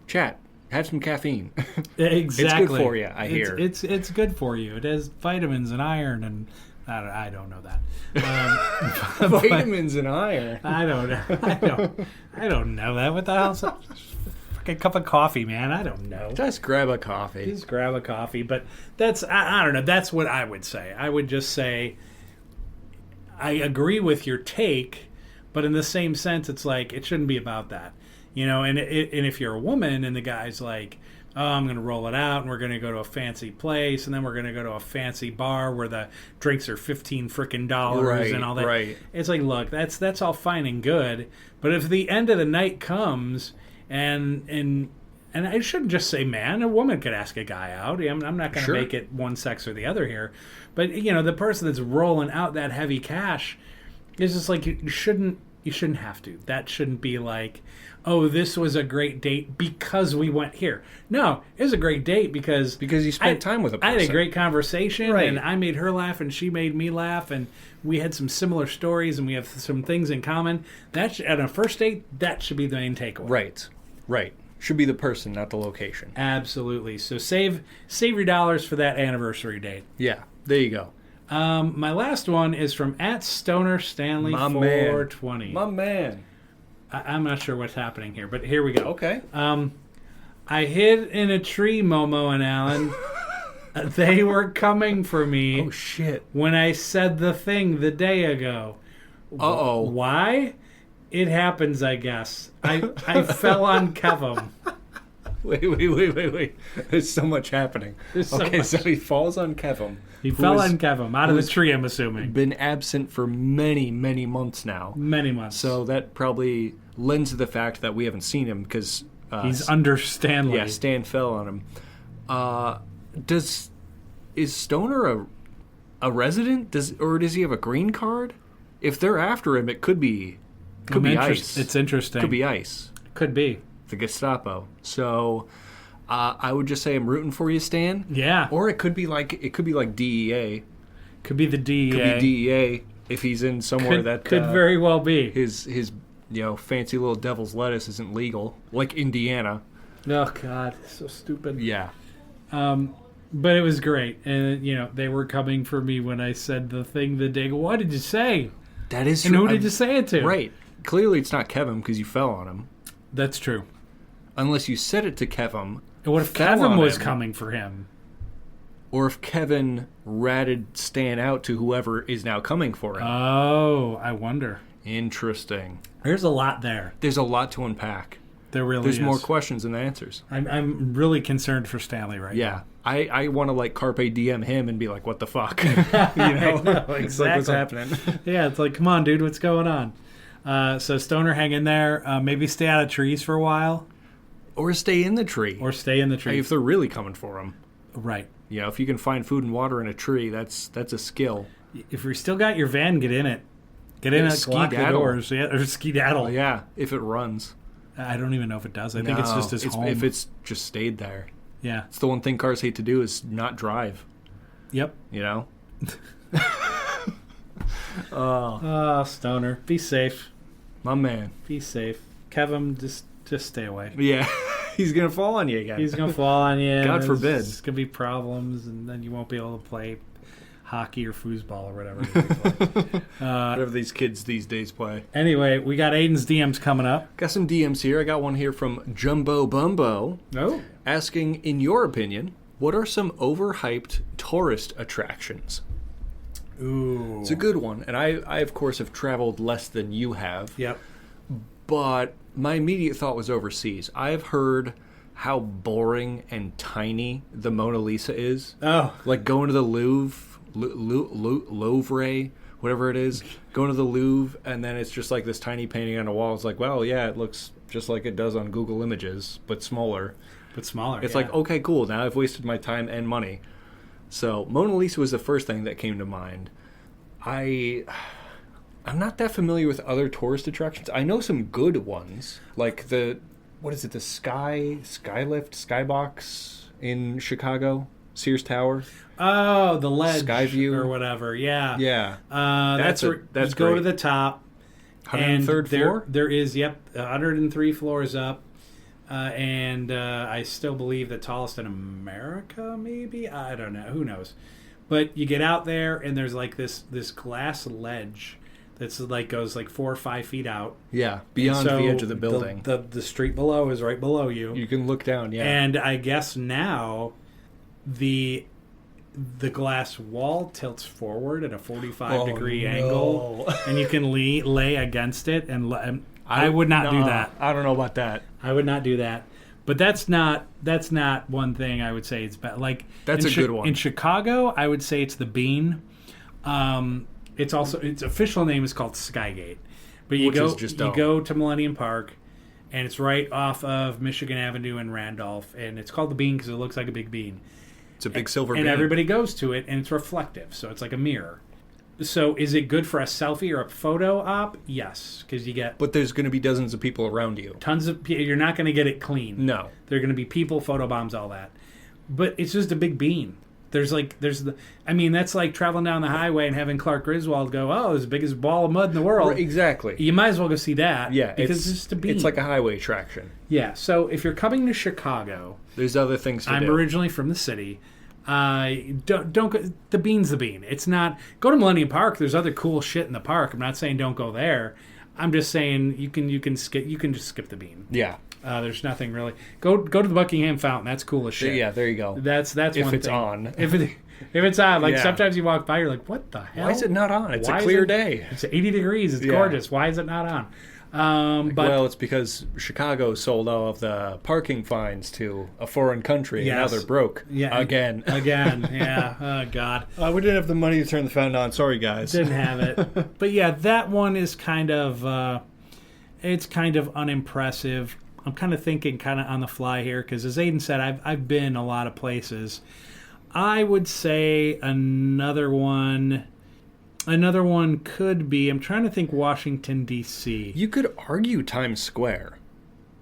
Chat. Have some caffeine. Exactly. It's good for you, I hear. It's good for you. It has vitamins and iron and... I don't know that. Vitamins and iron. I don't know. I don't know that. What the hell's that? A cup of coffee, man. I don't know. Just grab a coffee. Just grab a coffee. But that's, I don't know. That's what I would say. I would just say, I agree with your take, but in the same sense, it's like, it shouldn't be about that. And if you're a woman and the guy's like, oh, I'm going to roll it out, and we're going to go to a fancy place, and then we're going to go to a fancy bar where the drinks are $15 frickin' dollars and all that. Right. It's like, look, that's all fine and good, but if the end of the night comes, and I shouldn't just say man, a woman could ask a guy out. I'm not going to make it one sex or the other here, but the person that's rolling out that heavy cash is just like you shouldn't have to. That shouldn't be like, oh, this was a great date because we went here. No, it was a great date because you spent time with a person. I had a great conversation, right. And I made her laugh, and she made me laugh, and we had some similar stories, and we have some things in common. At a first date, that should be the main takeaway. Right. Should be the person, not the location. Absolutely. So save your dollars for that anniversary date. Yeah, there you go. My last one is from @StonerStanley420. My man. I'm not sure what's happening here, but here we go. Okay. I hid in a tree, Momo and Alan. They were coming for me. Oh, shit. When I said the thing the day ago. Uh-oh. Why? It happens, I guess. I fell on Kevin. Wait. There's so much happening. So he falls on Kevin. He fell on Kevin out of the tree, I'm assuming. Been absent for many, many months now. Many months. So that probably lends to the fact that we haven't seen him because... he's under Stanley. Yeah, Stan fell on him. Is Stoner a resident? Or does he have a green card? If they're after him, it could be ICE. It's interesting. Could be ICE. Could be. The Gestapo. So I would just say I'm rooting for you, Stan. Yeah. Or it could be like DEA. Could be the DEA. Could be DEA if he's in somewhere that could very well be. His fancy little devil's lettuce isn't legal, like Indiana. Oh God, so stupid. Yeah. But it was great, and they were coming for me when I said the thing the day. What did you say? That is true. And who did you say it to? Right. Clearly, it's not Kevin because you fell on him. That's true. Unless you said it to Kevin. And what if Kevin was coming for him? Or if Kevin ratted Stan out to whoever is now coming for him. Oh, I wonder. Interesting. There's a lot there. There's a lot to unpack. There's more questions than answers. I'm really concerned for Stanley right now. I want to Carpe DM him and be like, what the fuck? I know, exactly. It's like, what's happening? Yeah, it's like, come on, dude, what's going on? So Stoner, hang in there. Maybe stay out of trees for a while. Or stay in the tree. If they're really coming for him. Right. If you can find food and water in a tree, that's a skill. If you still got your van, get in it. Get in it, lock the doors. Yeah, or skedaddle. Oh, yeah, if it runs. I don't even know if it does. I think it's just his home. If it's just stayed there. Yeah. It's the one thing cars hate to do is not drive. Yep. Oh, Stoner. Be safe. My man. Be safe. Kevin, just stay away. Yeah. He's going to fall on you again. He's going to fall on you. God forbid. There's going to be problems, and then you won't be able to play hockey or foosball or whatever. Whatever these kids these days play. Anyway, we got Aiden's DMs coming up. Got some DMs here. I got one here from Jumbo Bumbo. Oh. Asking, in your opinion, what are some overhyped tourist attractions? Ooh. It's a good one. And I of course, have traveled less than you have. Yep. But my immediate thought was overseas. I've heard how boring and tiny the Mona Lisa is. Oh. Like going to the Louvre, whatever it is, going to the Louvre, and then it's just like this tiny painting on a wall. It's like, well, yeah, it looks just like it does on Google Images, but smaller. It's like, okay, cool. Now I've wasted my time and money. So Mona Lisa was the first thing that came to mind. I'm not that familiar with other tourist attractions. I know some good ones, like the Skybox in Chicago, Sears Tower. Oh, the ledge, Skyview or whatever. Yeah, yeah. That's where that's you go great. to the top. 103rd floor. There is 103 floors up. And I still believe the tallest in America, maybe? I don't know. Who knows? But you get out there, and there's like this glass ledge that's like goes like 4 or 5 feet out. Yeah, beyond the edge of the building. The street below is right below you. You can look down, yeah. And I guess now the glass wall tilts forward at a 45-degree angle, and you can lay against it and I would not do that. I don't know about that. I would not do that. But that's not one thing I would say it's bad. Like that's a good one. In Chicago, I would say it's the Bean. Its official name is called Skygate. But you go to Millennium Park, and it's right off of Michigan Avenue in Randolph, and it's called the Bean because it looks like a big bean. It's a big silver bean. And everybody goes to it, and it's reflective, so it's like a mirror. So is it good for a selfie or a photo op? Yes, because you get... But there's going to be dozens of people around you. Tons of people. You're not going to get it clean. No. There are going to be people, photobombs, all that. But it's just a big bean. That's like traveling down the highway and having Clark Griswold go, oh, it's the biggest ball of mud in the world. Right, exactly. You might as well go see that. Yeah. Because it's just a bean. It's like a highway attraction. Yeah. So if you're coming to Chicago... There's other things to do. I'm originally from the city. Don't go. The Bean's the Bean. It's not. Go to Millennium Park. There's other cool shit in the park. I'm not saying don't go there. I'm just saying you can just skip the Bean. Yeah. There's nothing really. Go to the Buckingham Fountain. That's cool as shit. Yeah. There you go. That's if one it's thing. on. If it's on, like sometimes you walk by, you're like, what the hell? Why is it not on? It's a clear day. It's 80 degrees. It's gorgeous. Why is it not on? Well, it's because Chicago sold all of the parking fines to a foreign country, and now they're broke. Yeah, again. Yeah. Oh God. We didn't have the money to turn the fountain on. Sorry, guys. Didn't have it. But yeah, that one is kind of it's kind of unimpressive. I'm kind of thinking kind of on the fly here because, as Aiden said, I've been a lot of places. I would say another one could be, I'm trying to think, Washington, D.C. You could argue Times Square.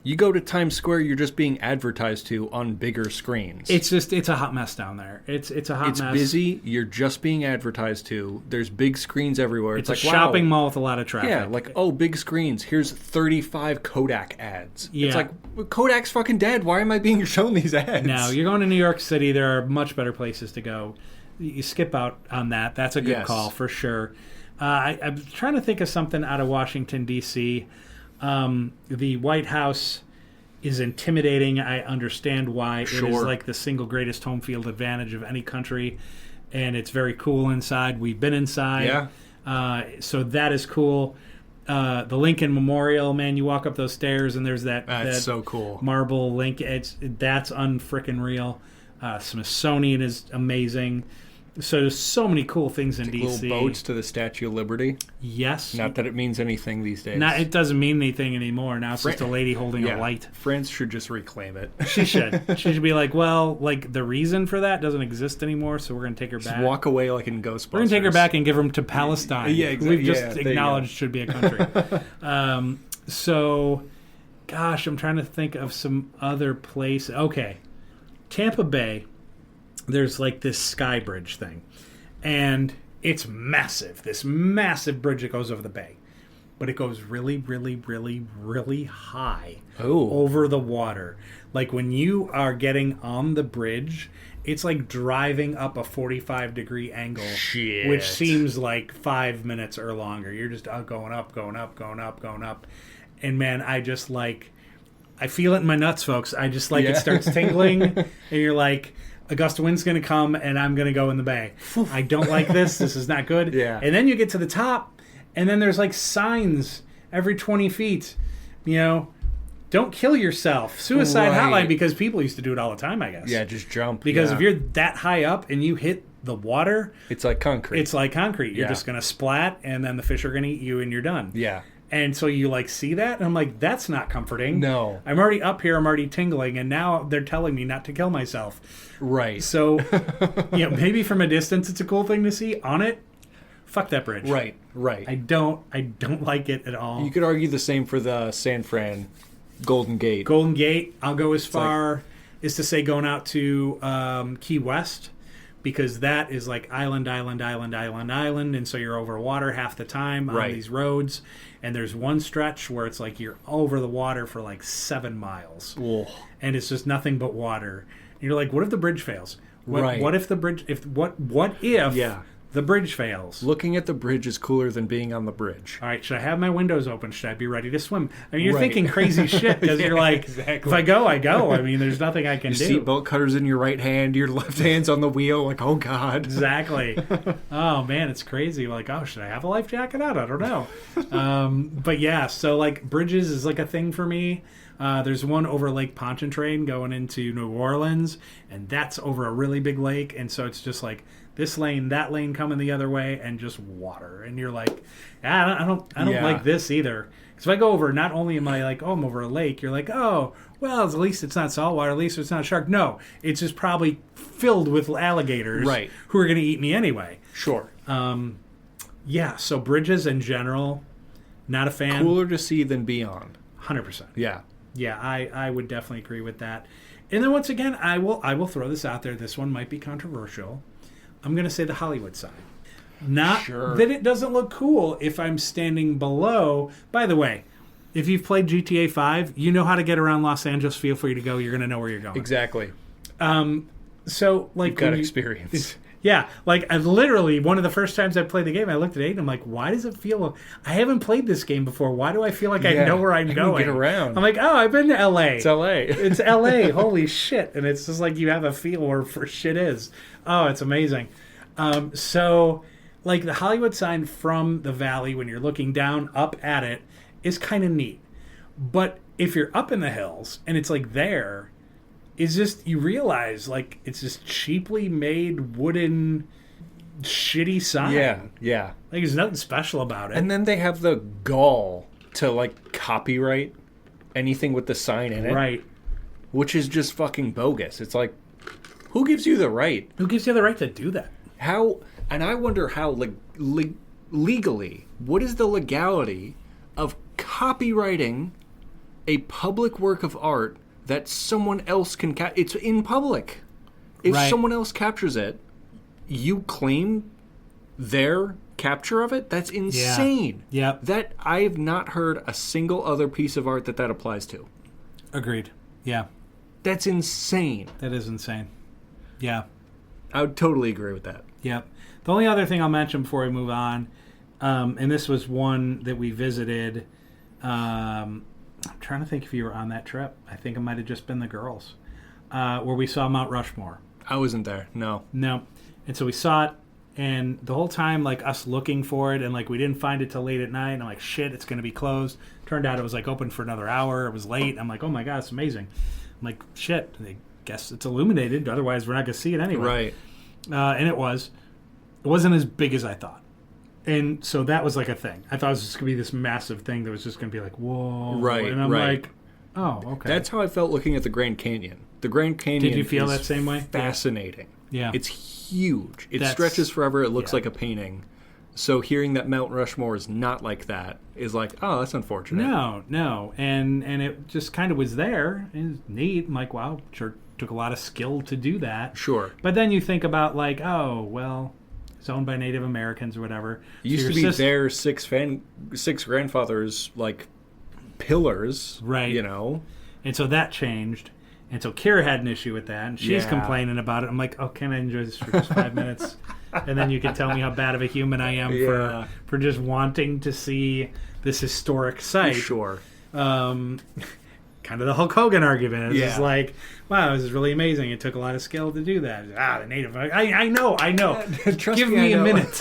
You go to Times Square, you're just being advertised to on bigger screens. It's a hot mess down there. It's a hot mess. It's busy. You're just being advertised to. There's big screens everywhere. It's like a shopping mall with a lot of traffic. Yeah, like, oh, big screens. Here's 35 Kodak ads. Yeah. It's like, Kodak's fucking dead. Why am I being shown these ads? No, you're going to New York City. There are much better places to go. You skip out on that. That's a good call for sure. I'm trying to think of something out of Washington, D.C. The White House is intimidating. I understand why. Sure. It is like the single greatest home field advantage of any country, and it's very cool inside. We've been inside. Yeah. So that is cool. The Lincoln Memorial, man, you walk up those stairs and there's that's so cool. Marble Lincoln. That's unfrickin' real. Smithsonian is amazing. So there's so many cool things in D.C. Little boats to the Statue of Liberty. Yes. Not that it means anything these days. It doesn't mean anything anymore. Now it's just a lady holding a light. France should just reclaim it. She should. She should be like, well, like the reason for that doesn't exist anymore, so we're going to take her back. Just walk away like in Ghostbusters. We're going to take her back and give them to Palestine. Yeah, exactly. We've just acknowledged should be a country. So, gosh, I'm trying to think of some other place. Okay. Tampa Bay. There's like this sky bridge thing, and it's massive. This massive bridge that goes over the bay, but it goes really, really, really, really high over the water. Like when you are getting on the bridge, it's like driving up a 45-degree angle, which seems like 5 minutes or longer. You're just going up, going up, going up, going up, and man, I feel it in my nuts, folks. I just it starts tingling, and you're like, a gust of wind's going to come, and I'm going to go in the bay. I don't like this. This is not good. Yeah. And then you get to the top, and then there's like signs every 20 feet, don't kill yourself. Suicide hotline, because people used to do it all the time, I guess. Yeah, just jump. Because if you're that high up and you hit the water... It's like concrete. You're just going to splat, and then the fish are going to eat you, and you're done. Yeah. And so you, like, see that, and I'm like, that's not comforting. No. I'm already up here, I'm already tingling, and now they're telling me not to kill myself. Right. So, maybe from a distance it's a cool thing to see. On it, fuck that bridge. Right. I don't like it at all. You could argue the same for the San Fran Golden Gate. Golden Gate, I'll go as far as to say going out to Key West, because that is like island, and so you're over water half the time on these roads, and there's one stretch where it's like you're over the water for like 7 miles. Whoa. And it's just nothing but water. And you're like, what if the bridge fails? What if the bridge... What if the bridge fails? Looking at the bridge is cooler than being on the bridge. All right, should I have my windows open? Should I be ready to swim? I mean, you're thinking crazy shit, because you're like, if I go, I go. I mean, there's nothing I can do. Your seatbelt cutter's in your right hand, your left hand's on the wheel, like, oh, God. Exactly. Oh, man, it's crazy. Like, oh, should I have a life jacket on? I don't know. But yeah, so, like, bridges is, like, a thing for me. There's one over Lake Pontchartrain going into New Orleans, and that's over a really big lake, and so it's just like this lane, that lane coming the other way, and just water. And you're like, I don't like this either. Because if I go over, not only am I like, oh, I'm over a lake, you're like, oh, well, at least it's not saltwater, at least it's not a shark. No, it's just probably filled with alligators who are going to eat me anyway. Sure. Yeah, so bridges in general, not a fan. Cooler to see than beyond. 100%. Yeah. Yeah, I would definitely agree with that. And then once again, I will throw this out there. This one might be controversial. I'm going to say the Hollywood sign. Not that it doesn't look cool if I'm standing below. By the way, if you've played GTA 5, you know how to get around Los Angeles. Feel free to go. You're going to know where you're going. Exactly. So, like, you've got experience. Yeah, like, I literally, one of the first times I played the game, I looked at 8 and I'm like, why does it feel... I haven't played this game before. Why do I feel like I know where I'm going? Get around. I'm like, oh, I've been to L.A. It's L.A. It's L.A. Holy shit. And it's just like you have a feel where shit is. Oh, it's amazing. So, like, the Hollywood sign from the valley, when you're looking down, up at it, is kind of neat. But if you're up in the hills and it's, like, there... It's just, you realize, like, it's this cheaply made wooden shitty sign. Yeah. Like, there's nothing special about it. And then they have the gall to, like, copyright anything with the sign in it. Right. Which is just fucking bogus. It's like, who gives you the right? Who gives you the right to do that? How, and I wonder how, like, legally, what is the legality of copyrighting a public work of art that someone else can it's in public. If someone else captures it, you claim their capture of it? That's insane. Yeah. That I have not heard a single other piece of art that applies to. Agreed. Yeah. That's insane. That is insane. Yeah. I would totally agree with that. Yep. The only other thing I'll mention before we move on, and this was one that we visited, I'm trying to think if you were on that trip. I think it might have just been the girls, where we saw Mount Rushmore. I wasn't there. No. And so we saw it, and the whole time, like, us looking for it, and, like, we didn't find it till late at night, and I'm like, shit, it's going to be closed. Turned out it was, like, open for another hour. It was late. I'm like, oh, my God, it's amazing. I'm like, shit, I guess it's illuminated. Otherwise, we're not going to see it anyway. Right. And it was. It wasn't as big as I thought. And so that was like a thing. I thought it was just going to be this massive thing that was just going to be like, whoa. Right, and I'm like, oh, okay. That's how I felt looking at the Grand Canyon. The Grand Canyon Did you feel that same way? Fascinating. Yeah. It's huge. It stretches forever. It looks like a painting. So hearing that Mount Rushmore is not like that is like, oh, that's unfortunate. No. And it just kind of was there. It was neat. I'm like, wow, sure took a lot of skill to do that. Sure. But then you think about, like, oh, well... It's owned by Native Americans or whatever. It used to be their six grandfathers, like, pillars. Right. You know? And so that changed. And so Kira had an issue with that. And she's complaining about it. I'm like, oh, can I enjoy this for just 5 minutes? And then you can tell me how bad of a human I am for just wanting to see this historic site. Sure. Kind of the Hulk Hogan argument. It's just like, wow, this is really amazing. It took a lot of skill to do that. The native... I know. Trust Give me, me a minute.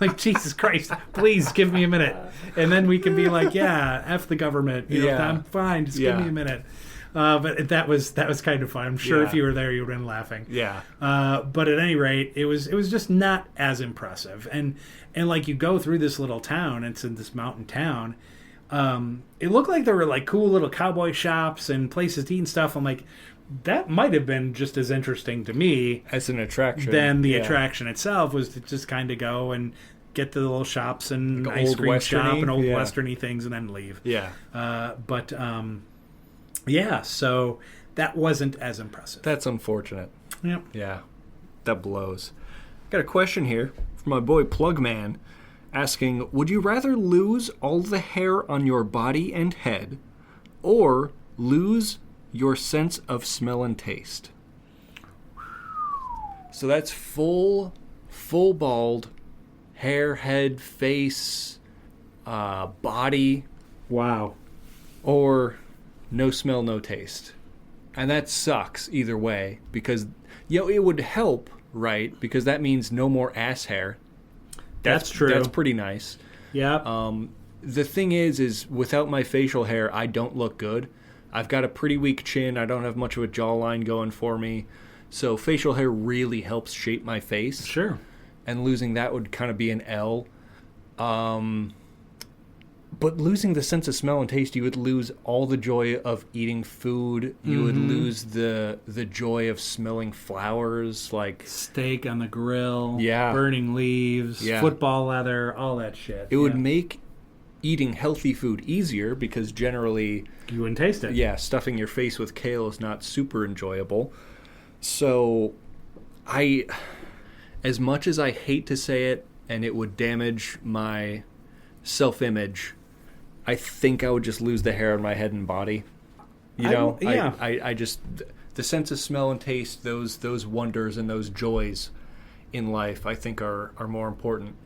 Like, Jesus Christ, please give me a minute. And then we can be like, yeah, F the government. You know, I'm fine. Just give me a minute. But that was kind of fun. I'm sure if you were there, you would have been laughing. Yeah. But at any rate, it was just not as impressive. And like, you go through this little town, it's in this mountain town. It looked like there were like cool little cowboy shops and places to eat and stuff. I'm like, that might have been just as interesting to me as an attraction than the attraction itself, was to just kind of go and get the little shops and like ice cream Western-y? shop and old Western-y things and then leave. Yeah. So that wasn't as impressive. That's unfortunate. Yep. Yeah, that blows. Got a question here from my boy Plugman asking, would you rather lose all the hair on your body and head or lose your sense of smell and taste? So that's full bald, hair, head, face, body. Wow. Or no smell, no taste. And that sucks either way, because it would help, right? Because that means no more ass hair. That's true. That's pretty nice. Yeah. The thing is without my facial hair, I don't look good. I've got a pretty weak chin. I don't have much of a jawline going for me. So facial hair really helps shape my face. Sure. And losing that would kind of be an L. But losing the sense of smell and taste, you would lose all the joy of eating food. You would lose the joy of smelling flowers, like steak on the grill, yeah, burning leaves, football leather, all that shit. It would make eating healthy food easier because generally you wouldn't taste it. Yeah, stuffing your face with kale is not super enjoyable. So as much as I hate to say it, and it would damage my self-image, I think I would just lose the hair on my head and body. I just, the sense of smell and taste, those wonders and those joys in life, I think are more important.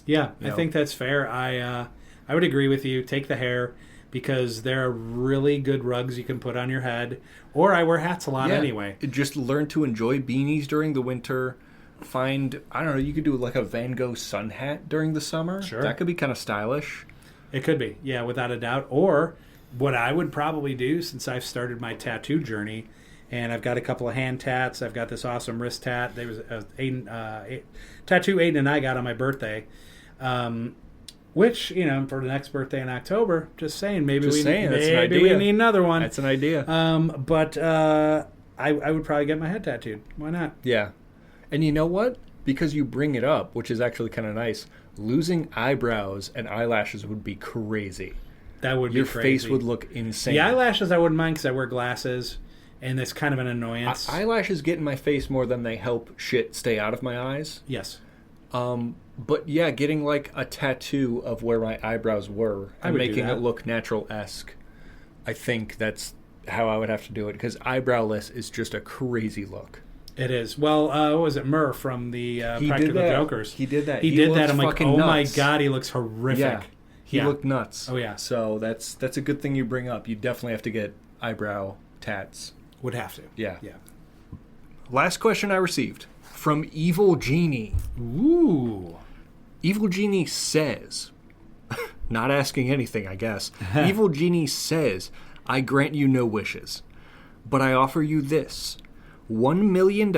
Yeah, I think that's fair. I would agree with you. Take the hair, because there are really good rugs you can put on your head. Or I wear hats a lot anyway. Just learn to enjoy beanies during the winter. Find, I don't know, you could do like a Van Gogh sun hat during the summer. Sure. That could be kind of stylish. It could be, yeah, without a doubt. Or what I would probably do, since I've started my tattoo journey, and I've got a couple of hand tats, I've got this awesome wrist tat. There was a tattoo Aiden and I got on my birthday, which, for the next birthday in October, just saying, maybe we need another one. That's an idea. But I would probably get my head tattooed. Why not? Yeah. And you know what? Because you bring it up, which is actually kind of nice, losing eyebrows and eyelashes would be crazy. That would be Your crazy. face would look insane. The eyelashes I wouldn't mind because I wear glasses, and it's kind of an annoyance. Eyelashes get in my face more than they help shit stay out of my eyes. Yes. But yeah, getting like a tattoo of where my eyebrows were and making it look natural-esque, I think that's how I would have to do it, because eyebrowless is just a crazy look. It is. Well, what was it, Murr from the Practical Jokers? He did that. He did that. I'm like, oh nuts. My God, he looks horrific. Yeah, he looked nuts. Oh, yeah. So that's a good thing you bring up. You definitely have to get eyebrow tats. Would have to. Yeah. Yeah. Last question I received from Evil Genie. Ooh. Evil Genie says, not asking anything, I guess. Evil Genie says, I grant you no wishes, but I offer you this. $1 million,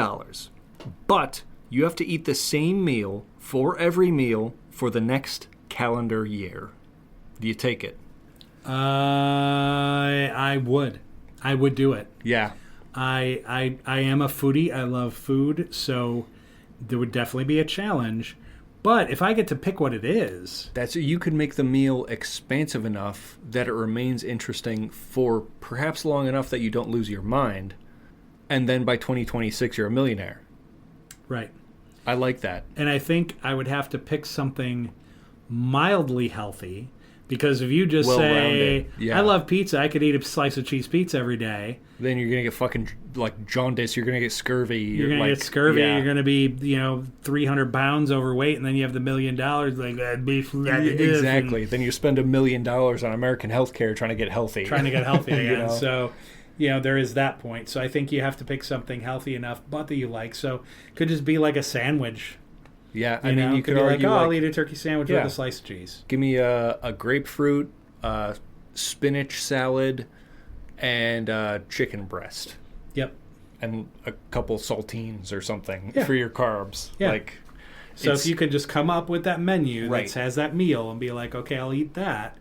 but you have to eat the same meal for every meal for the next calendar year. Do you take it? I would do it. Yeah. I am a foodie. I love food, so there would definitely be a challenge. But if I get to pick what it is, you could make the meal expansive enough that it remains interesting for perhaps long enough that you don't lose your mind. And then by 2026, you're a millionaire. Right. I like that. And I think I would have to pick something mildly healthy, because if you just say, I love pizza, I could eat a slice of cheese pizza every day. Then you're going to get fucking, like, jaundice. You're going to get scurvy. You're going to get scurvy. Yeah. You're going to be, 300 pounds overweight, and then you have the $1 million. Like, exactly. Then you spend $1 million on American healthcare trying to get healthy. Again. So... there is that point. So I think you have to pick something healthy enough, but that you like. So it could just be like a sandwich. Yeah, I mean, you could be argue I'll eat a turkey sandwich with a slice of cheese. Give me a grapefruit, spinach salad, and chicken breast. Yep. And a couple saltines or something for your carbs. Yeah. So if you could just come up with that menu that has that meal and be like, okay, I'll eat that.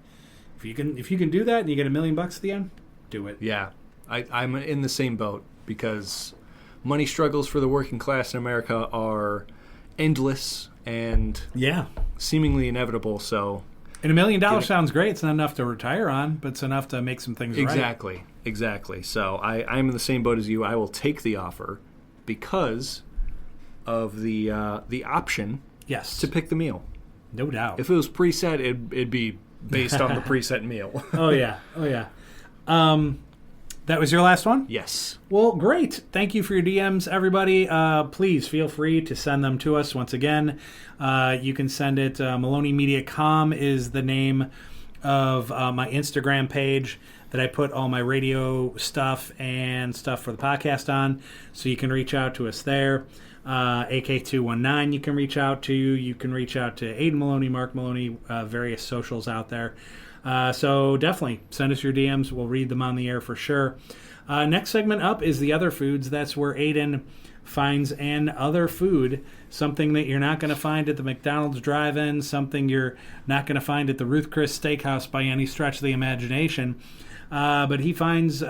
If you can do that and you get $1 million at the end, do it. Yeah, I'm in the same boat because money struggles for the working class in America are endless and seemingly inevitable. So, and $1 million sounds great. It's not enough to retire on, but it's enough to make some things right. Exactly. So I'm in the same boat as you. I will take the offer because of the option to pick the meal. No doubt. If it was preset, it'd be based on the preset meal. Oh yeah. That was your last one? Yes. Well, great. Thank you for your DMs, everybody. Please feel free to send them to us once again. You can send it. MaloneyMediaCom is the name of my Instagram page that I put all my radio stuff and stuff for the podcast on. So you can reach out to us there. AK219 you can reach out to. You can reach out to Aiden Maloney, Mark Maloney, various socials out there. So definitely send us your DMs. We'll read them on the air for sure. Next segment up is the other foods. That's where Aiden finds an other food, something that you're not going to find at the McDonald's drive-in, something you're not going to find at the Ruth Chris Steakhouse by any stretch of the imagination. But he finds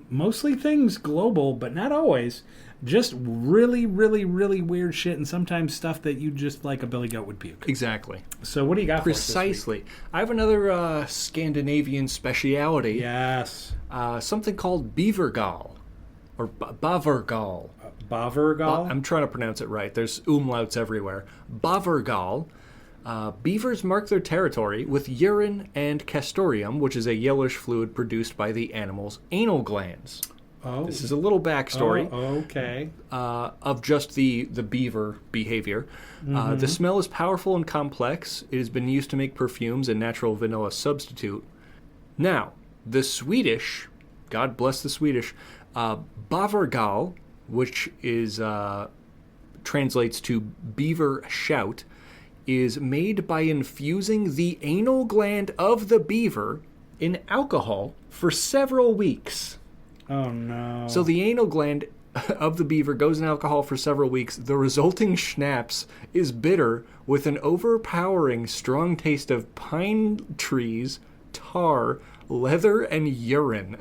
mostly things global, but not always. Just really, really, really weird shit, and sometimes stuff that you just like a billy goat would puke. Exactly. So what do you got Precisely. for us this week? I have another Scandinavian speciality. Yes. Something called beavergall, or bavargall. Bavargall? I'm trying to pronounce it right. There's umlauts everywhere. Bavargall. Beavers mark their territory with urine and castoreum, which is a yellowish fluid produced by the animal's anal glands. Oh. This is a little backstory okay. Of just the beaver behavior. Mm-hmm. The smell is powerful and complex. It has been used to make perfumes and natural vanilla substitute. Now, the Swedish, God bless the Swedish, bavargall, which is translates to beaver shout, is made by infusing the anal gland of the beaver in alcohol for several weeks. Oh, no. So the anal gland of the beaver goes in alcohol for several weeks. The resulting schnapps is bitter with an overpowering strong taste of pine trees, tar, leather, and urine.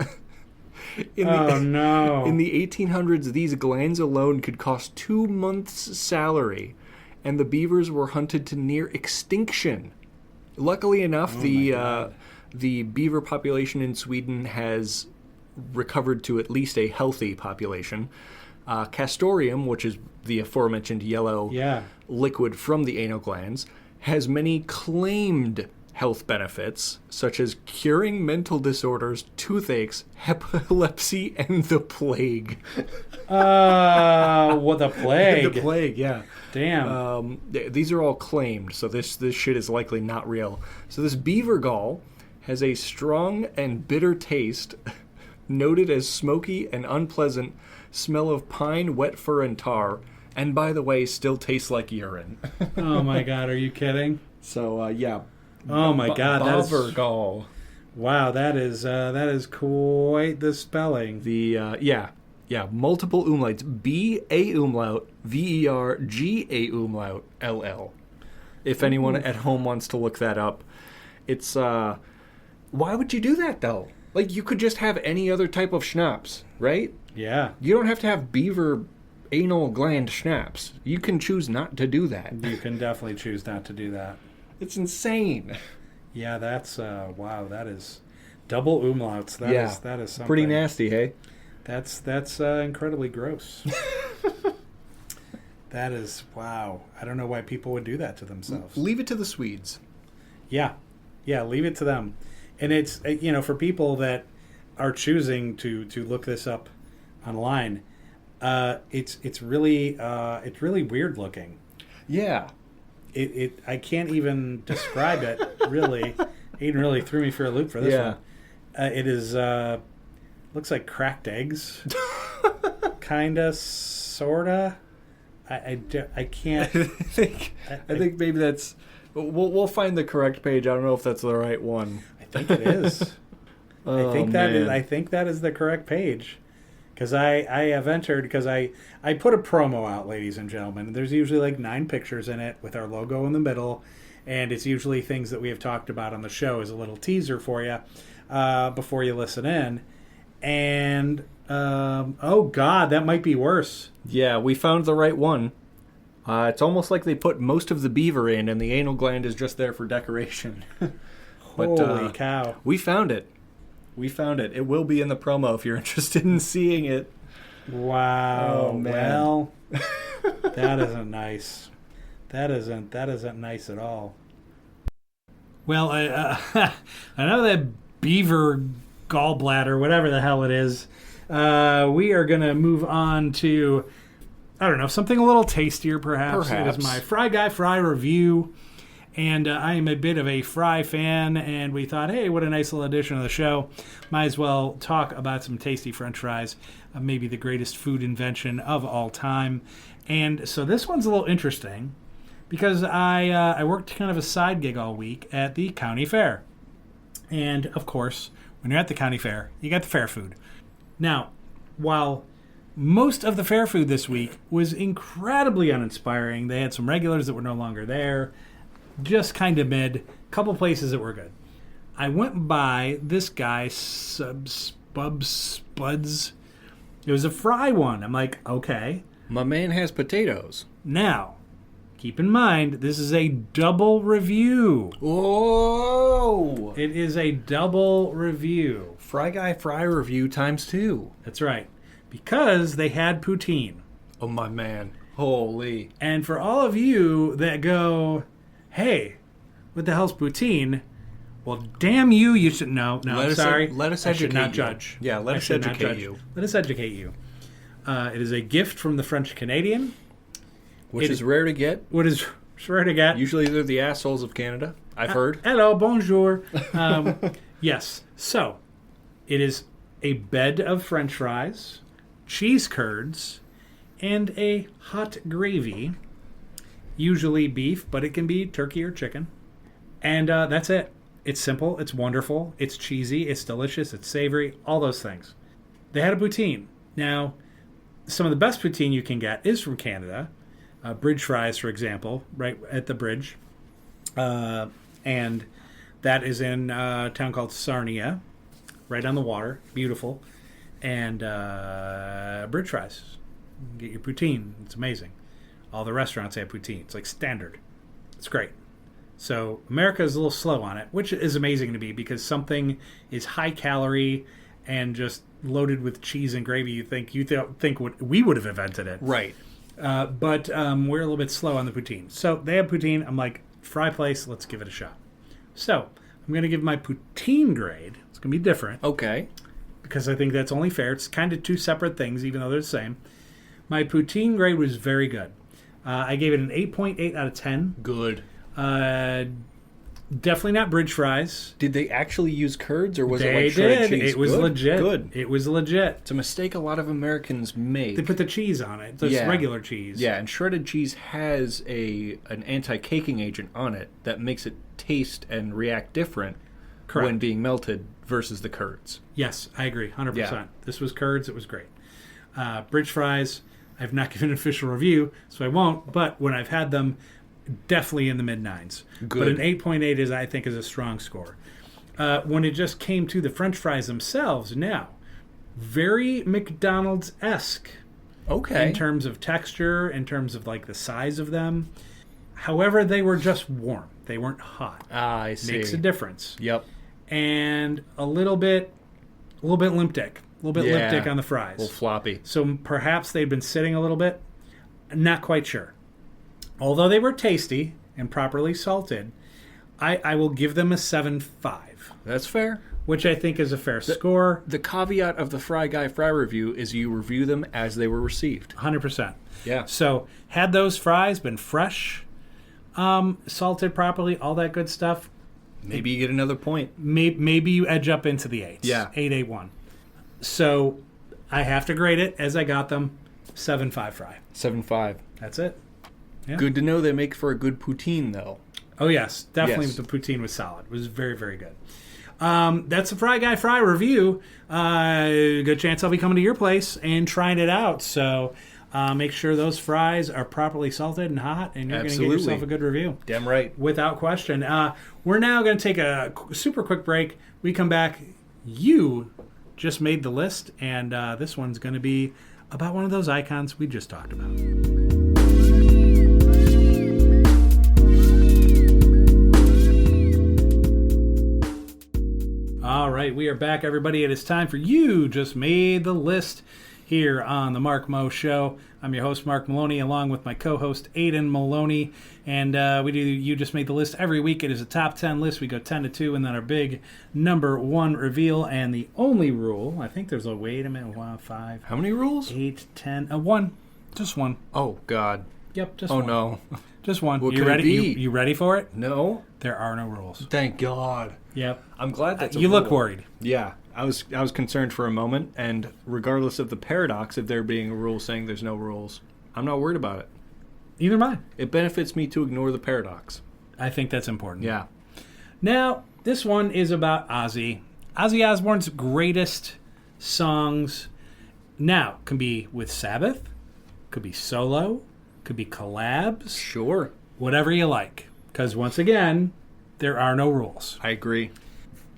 In the 1800s, these glands alone could cost 2 months' salary, and the beavers were hunted to near extinction. Luckily enough, the beaver population in Sweden has recovered to at least a healthy population. Castoreum, which is the aforementioned yellow liquid from the anal glands, has many claimed health benefits, such as curing mental disorders, toothaches, epilepsy, and the plague. What, the plague? The plague, yeah. Damn. These are all claimed, so this shit is likely not real. So this beaver gall has a strong and bitter taste, noted as smoky and unpleasant, smell of pine, wet fur, and tar, and by the way, still tastes like urine. Oh my God, are you kidding? So, yeah. Oh my God, Bavargall. Wow, that is quite the spelling. The multiple umlauts. B-A umlaut, V-E-R-G-A umlaut, L-L. If anyone at home wants to look that up. It's, why would you do that, though? Like, you could just have any other type of schnapps, right? Yeah. You don't have to have beaver anal gland schnapps. You can choose not to do that. You can definitely choose not to do that. It's insane. Yeah, that's, wow, that is double umlauts. That is something. Pretty nasty, hey? That's incredibly gross. That is, wow. I don't know why people would do that to themselves. Leave it to the Swedes. Yeah, leave it to them. And it's, for people that are choosing to look this up online, it's really weird looking. Yeah. I can't even describe it, really. Aiden really threw me for a loop for this one. It is, looks like cracked eggs. Kinda, sorta. I can't. I think maybe that's. We'll find the correct page. I don't know if that's the right one. I think it is. Oh, I think that is the correct page. Because I have entered, because I put a promo out, ladies and gentlemen. There's usually like 9 pictures in it with our logo in the middle, and it's usually things that we have talked about on the show as a little teaser for you before you listen in. And, oh God, that might be worse. Yeah, we found the right one. It's almost like they put most of the beaver in, and the anal gland is just there for decoration. But, holy cow. We found it. It will be in the promo if you're interested in seeing it. Wow. Oh, man. Well, that isn't nice. That isn't nice at all. Well, I know that beaver gallbladder, whatever the hell it is. We are going to move on to, I don't know, something a little tastier perhaps. It is my Fry Guy Fry review. And I am a bit of a fry fan, and we thought, hey, what a nice little addition to the show. Might as well talk about some tasty French fries, maybe the greatest food invention of all time. And so this one's a little interesting because I worked kind of a side gig all week at the county fair. And, of course, when you're at the county fair, you got the fair food. Now, while most of the fair food this week was incredibly uninspiring, they had some regulars that were no longer there, just kind of mid, couple places that were good. I went by this guy, Spuds. It was a fry one. I'm like, okay. My man has potatoes. Now, keep in mind, this is a double review. Whoa! It is a double review. Fry Guy Fry review times 2. That's right. Because they had poutine. Oh, my man. Holy. And for all of you that go, hey, what the hell's poutine? Well, damn you, you should know. No, I'm sorry. Let us educate I should not you. judge. Yeah, let us educate you. Let us educate you. It is a gift from the French Canadian. Which is rare to get. What is rare to get. Usually they're the assholes of Canada, I've heard. Hello, bonjour. Yes, so it is a bed of French fries, cheese curds, and a hot gravy. Usually beef, but it can be turkey or chicken. And that's it. It's simple. It's wonderful. It's cheesy. It's delicious. It's savory. All those things. They had a poutine. Now, some of the best poutine you can get is from Canada. Bridge fries, for example, right at the bridge. And that is in a town called Sarnia, right on the water. Beautiful. And bridge fries. Get your poutine. It's amazing. All the restaurants have poutine. It's like standard. It's great. So America is a little slow on it, which is amazing to me because something is high calorie and just loaded with cheese and gravy. You think we would have invented it, right? But we're a little bit slow on the poutine. So they have poutine. I'm like, fry place. Let's give it a shot. So I'm going to give my poutine grade. It's going to be different, okay, because I think that's only fair. It's kind of two separate things, even though they're the same. My poutine grade was very good. I gave it an 8.8 out of 10. Good. Definitely not bridge fries. Did they actually use curds, or was it like shredded cheese? It was legit. Good. It was legit. It's a mistake a lot of Americans make. They put the cheese on it. It's regular cheese. Yeah, and shredded cheese has an anti-caking agent on it that makes it taste and react different when being melted versus the curds. Yes, I agree, 100%. Yeah. This was curds. It was great. Bridge fries, I've not given an official review, so I won't. But when I've had them, definitely in the mid-9s. Good. But an 8.8 I think is a strong score. When it just came to the French fries themselves, now, very McDonald's-esque. Okay. In terms of texture, in terms of like the size of them. However, they were just warm. They weren't hot. I see. Makes a difference. Yep. And a little bit limp dick. A little bit limp dick on the fries. A little floppy. So perhaps they'd been sitting a little bit. Not quite sure. Although they were tasty and properly salted, I will give them a 7.5. That's fair. Which I think is a fair score. The caveat of the Fry Guy Fry review is you review them as they were received. 100%. Yeah. So had those fries been fresh, salted properly, all that good stuff, maybe you get another point. Maybe you edge up into the 8s. Yeah. 8.81. So I have to grade it as I got them. 7.5 fry. 7.5. That's it. Yeah. Good to know they make for a good poutine, though. Oh, yes. Definitely the poutine was solid. It was very, very good. That's the Fry Guy Fry review. Good chance I'll be coming to your place and trying it out. So make sure those fries are properly salted and hot, and you're going to get yourself a good review. Damn right. Without question. We're now going to take a super quick break. We come back. You just made the list, and this one's going to be about one of those icons we just talked about. All right, we are back, everybody. It is time for You Just Made the List here on the Mark Mo Show. I'm your host, Mark Maloney, along with my co-host, Aiden Maloney. And we do You Just Made the List every week. It is a top 10 list. We go 10 to 2, and then our big number 1 reveal. And the only rule, I think there's a, wait a minute, 1, 5. How many rules? 8, 10, 1. Just one. Oh, God. Yep, just one. Oh, no. Just one. What You could ready? it be? You ready for it? No. There are no rules. Thank God. Yep. I'm glad that's a You rule. look worried. Yeah. I was concerned for a moment, and regardless of the paradox of there being a rule saying there's no rules, I'm not worried about it. Either mine. It benefits me to ignore the paradox. I think that's important. Yeah. Now, this one is about Ozzy. Ozzy Osbourne's greatest songs. Now, can be with Sabbath, could be solo, could be collabs. Sure. Whatever you like. Because once again, there are no rules. I agree.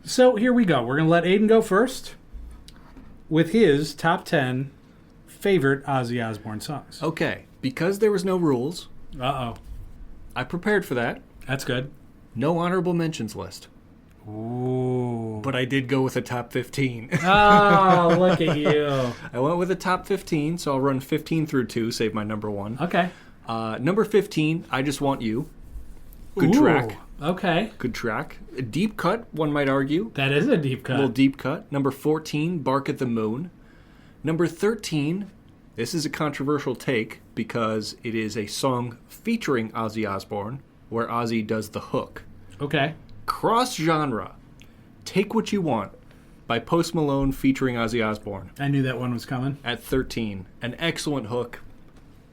So here we go. We're going to let Aiden go first with his top 10 favorite Ozzy Osbourne songs. Okay. Because there was no rules, Uh-oh. I prepared for that. That's good. No honorable mentions list. Ooh. But I did go with a top 15. Oh, look at you. I went with a top 15, so I'll run 15 through 2, save my number 1. Okay. Number 15, I Just Want You. Good Ooh, track. Okay. Good track. A deep cut, one might argue. That is a deep cut. A little deep cut. Number 14, Bark at the Moon. Number 13, this is a controversial take because it is a song featuring Ozzy Osbourne where Ozzy does the hook. Okay. Cross genre, Take What You Want by Post Malone featuring Ozzy Osbourne. I knew that one was coming. At 13, an excellent hook.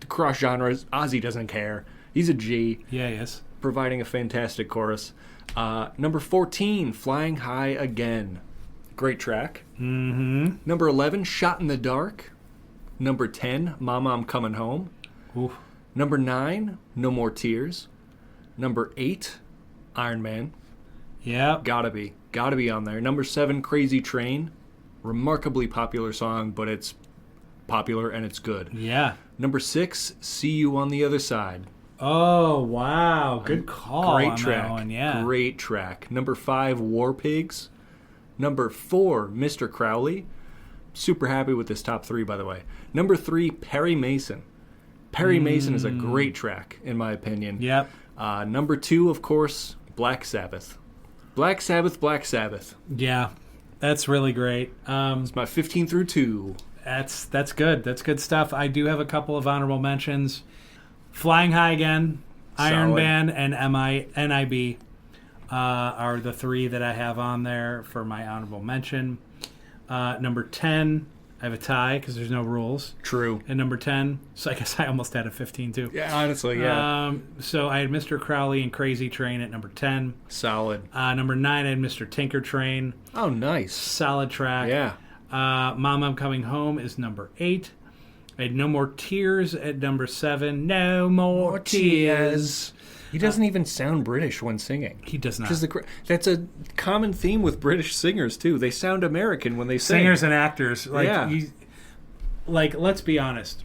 The cross genres, Ozzy doesn't care. He's a G. Yeah, yes. Providing a fantastic chorus. Number 14, Flying High Again. Great track. Mm-hmm. Number 11, Shot in the Dark. Number 10, Mama, I'm Coming Home. Oof. Number 9, No More Tears. Number 8, Iron Man. Yeah. Gotta be on there. Number 7, Crazy Train. Remarkably popular song, but it's popular and it's good. Yeah. Number 6, See You on the Other Side. Oh, wow. Good call. Great on track. That one. Yeah. Great track. Number 5, War Pigs. Number 4, Mr. Crowley. Super happy with this top 3, by the way. Number 3, Perry Mason. Perry Mason is a great track, in my opinion. Yep. Number 2, of course, Black Sabbath. Black Sabbath, Black Sabbath. Yeah. That's really great. It's my 15 through 2. That's good. That's good stuff. I do have a couple of honorable mentions. Flying High Again, Iron Solid. Man, and NIB are the 3 that I have on there for my honorable mention. Number 10, I have a tie because there's no rules. True. And number 10, so I guess I almost had a 15 too. Yeah, honestly, yeah. So I had Mr. Crowley and Crazy Train at number 10. Solid. Number 9, I had Mr. Tinker Train. Oh, nice. Solid track. Yeah. Mama, I'm Coming Home is number 8. I had No More Tears at number 7. No More Tears. He doesn't even sound British when singing. He does not. That's a common theme with British singers, too. They sound American when they sing. Singers and actors. Like, Yeah. let's be honest.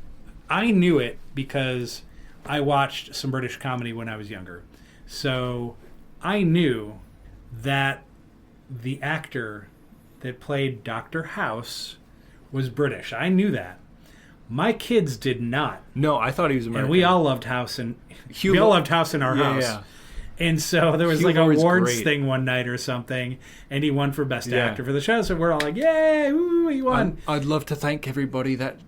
I knew it because I watched some British comedy when I was younger. So I knew that the actor that played Dr. House was British. I knew that. My kids did not. No, I thought he was American. And we all loved House, and we all loved House in our house. Yeah. And so there was Hugh like a Laurie's awards great. thing one night or something, and he won for Best Actor for the show. So we're all like, "Yay, woo, he won!" I'd love to thank everybody that.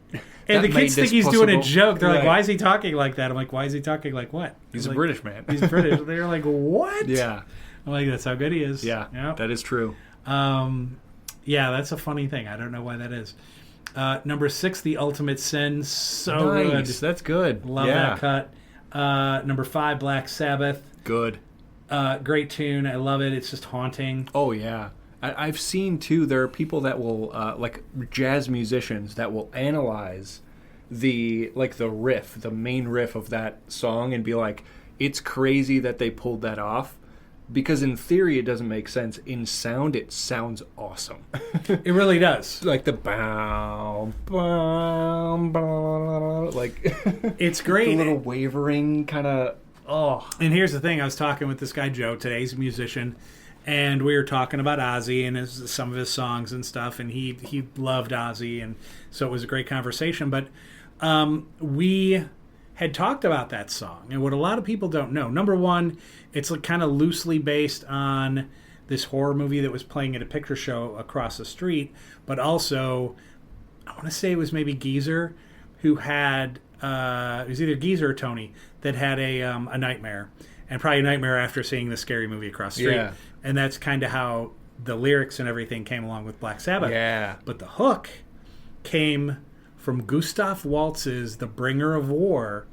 And the made kids think this he's doing a possible. joke. They're like, Right. "Why is he talking like that?" I'm like, "Why is he talking like what?" He's a like, British man. He's British. They're like, "What?" Yeah. I'm like, "That's how good he is." Yeah. Yep. That is true. Yeah, that's a funny thing. I don't know why that is. Number 6, The Ultimate Sin. So good. That's good. Love that cut. Number 5, Black Sabbath. Good. Great tune. I love it. It's just haunting. Oh, yeah. I've seen, too, there are people that will, like jazz musicians, that will analyze the riff, the main riff of that song and be like, it's crazy that they pulled that off. Because in theory, it doesn't make sense. In sound, it sounds awesome. It really does. Like the bow, bow, bow, like it's great. The little wavering kind of. Oh. And here's the thing: I was talking with this guy Joe today. He's a musician, and we were talking about Ozzy and some of his songs and stuff. And he loved Ozzy, and so it was a great conversation. But we had talked about that song, and what a lot of people don't know. Number one, it's kind of loosely based on this horror movie that was playing at a picture show across the street, but also, I want to say it was maybe Geezer, who had, it was either Geezer or Tony, that had a nightmare, and probably a nightmare after seeing the scary movie across the street. Yeah. And that's kind of how the lyrics and everything came along with Black Sabbath. Yeah. But the hook came from Gustav Waltz's The Bringer of War,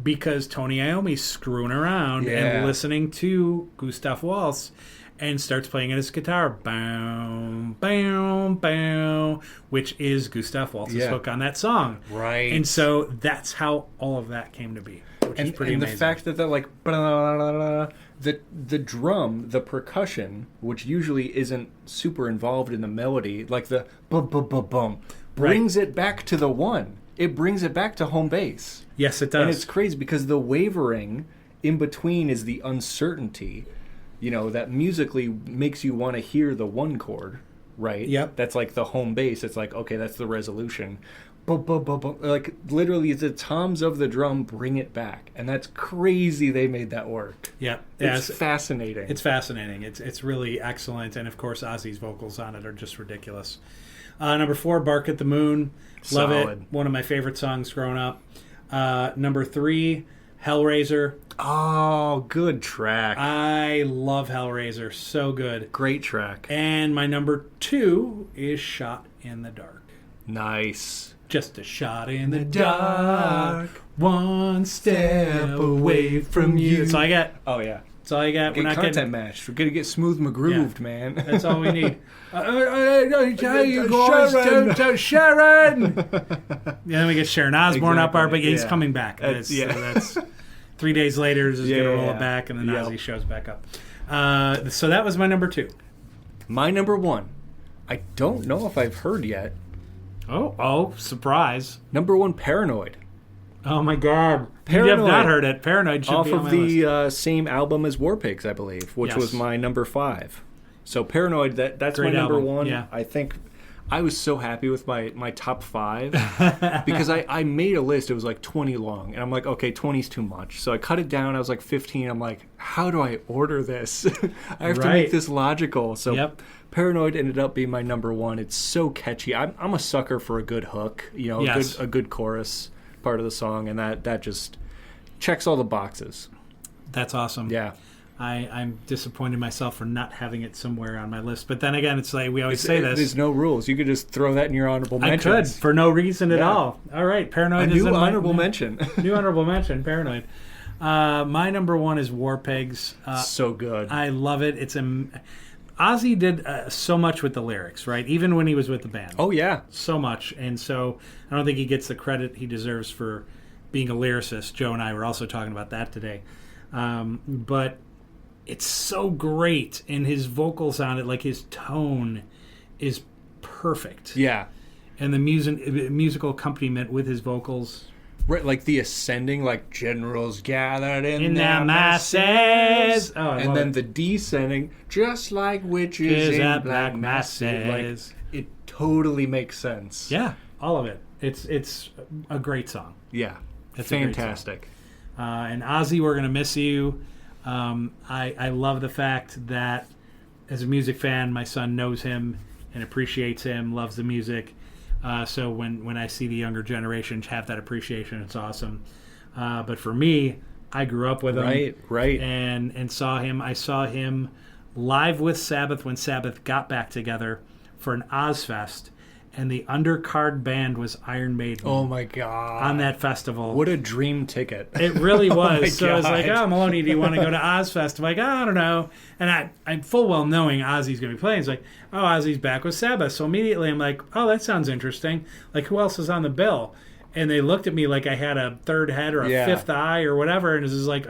because Tony Iommi's screwing around and listening to Gustav Waltz and starts playing his guitar, bow, bow, bow, which is Gustav Waltz's hook on that song. Right. And so that's how all of that came to be, which is pretty amazing. The fact that they're like, blah, blah, blah, the drum, the percussion, which usually isn't super involved in the melody, like the bum, brings it back to the one. It brings it back to home base. Yes, it does. And it's crazy because the wavering in between is the uncertainty, that musically makes you want to hear the one chord, right? Yep. That's like the home base. It's like, okay, that's the resolution. Like literally the toms of the drum bring it back. And that's crazy they made that work. Yep. It's fascinating. It's fascinating. It's really excellent. And of course, Ozzy's vocals on it are just ridiculous. Number 4, Bark at the Moon. Love Solid. it. One of my favorite songs growing up. Number 3, Hellraiser. Oh, good track. I love Hellraiser. So good. Great track. And my number 2 is Shot in the Dark. Nice. Just a shot in the dark, one step away from you. That's all I got. Oh, yeah. That's all I got. We're not content matched. We're going to get smooth McGrooved, man. That's all we need. Sharon! Then we get Sharon Osbourne up our, but he's coming back. That's 3 days later, he's going to roll it back, and then Ozzy shows back up. So that was my number 2. My number 1. I don't know if I've heard yet. Oh, surprise. Number 1, Paranoid. Oh my God! Paranoid. You have not heard it. Paranoid should off be on of my the list. Same album as War Pigs, I believe, which was my number 5. So Paranoid, that's Great my number album. 1. Yeah. I think I was so happy with my top 5 because I made a list. It was like 20 long, and I'm like, okay, 20 is too much. So I cut it down. I was like 15. I'm like, how do I order this? I have to make this logical. So Paranoid ended up being my number 1. It's so catchy. I'm a sucker for a good hook, a good chorus part of the song, and that just checks all the boxes. That's awesome. Yeah. I'm disappointed myself for not having it somewhere on my list. But then again, it's like we always say this. There's no rules. You could just throw that in your honorable mentions. I could, for no reason at all. All right, Paranoid is a new honorable mention. New honorable mention, Paranoid. My number 1 is War Pigs. So good. I love it. Ozzy did so much with the lyrics, right? Even when he was with the band. Oh, yeah. So much. And so I don't think he gets the credit he deserves for being a lyricist. Joe and I were also talking about that today. But it's so great. And his vocals on it, like his tone is perfect. Yeah. And the musical accompaniment with his vocals. Right, like the ascending, like generals gathered in their masses. Oh, and then the descending, just like witches in black masses. Like, it totally makes sense. Yeah, all of it. It's a great song. Yeah, it's fantastic. And Ozzy, we're going to miss you. I love the fact that as a music fan, my son knows him and appreciates him, loves the music. So when I see the younger generations have that appreciation, it's awesome. But for me, I grew up with him. Right. And saw him. I saw him live with Sabbath when Sabbath got back together for an Ozfest. and the undercard band was Iron Maiden. Oh my god! On that festival, what a dream ticket! It really was. Oh so I was like, "Oh, Maloney, do you want to go to Ozfest?" I'm like, "Oh, I don't know." And I'm full well knowing Ozzy's going to be playing. It's like, "Oh, Ozzy's back with Sabbath." So immediately I'm like, "Oh, that sounds interesting. Like, who else is on the bill?" And they looked at me like I had a third head or a fifth eye or whatever, and it was like,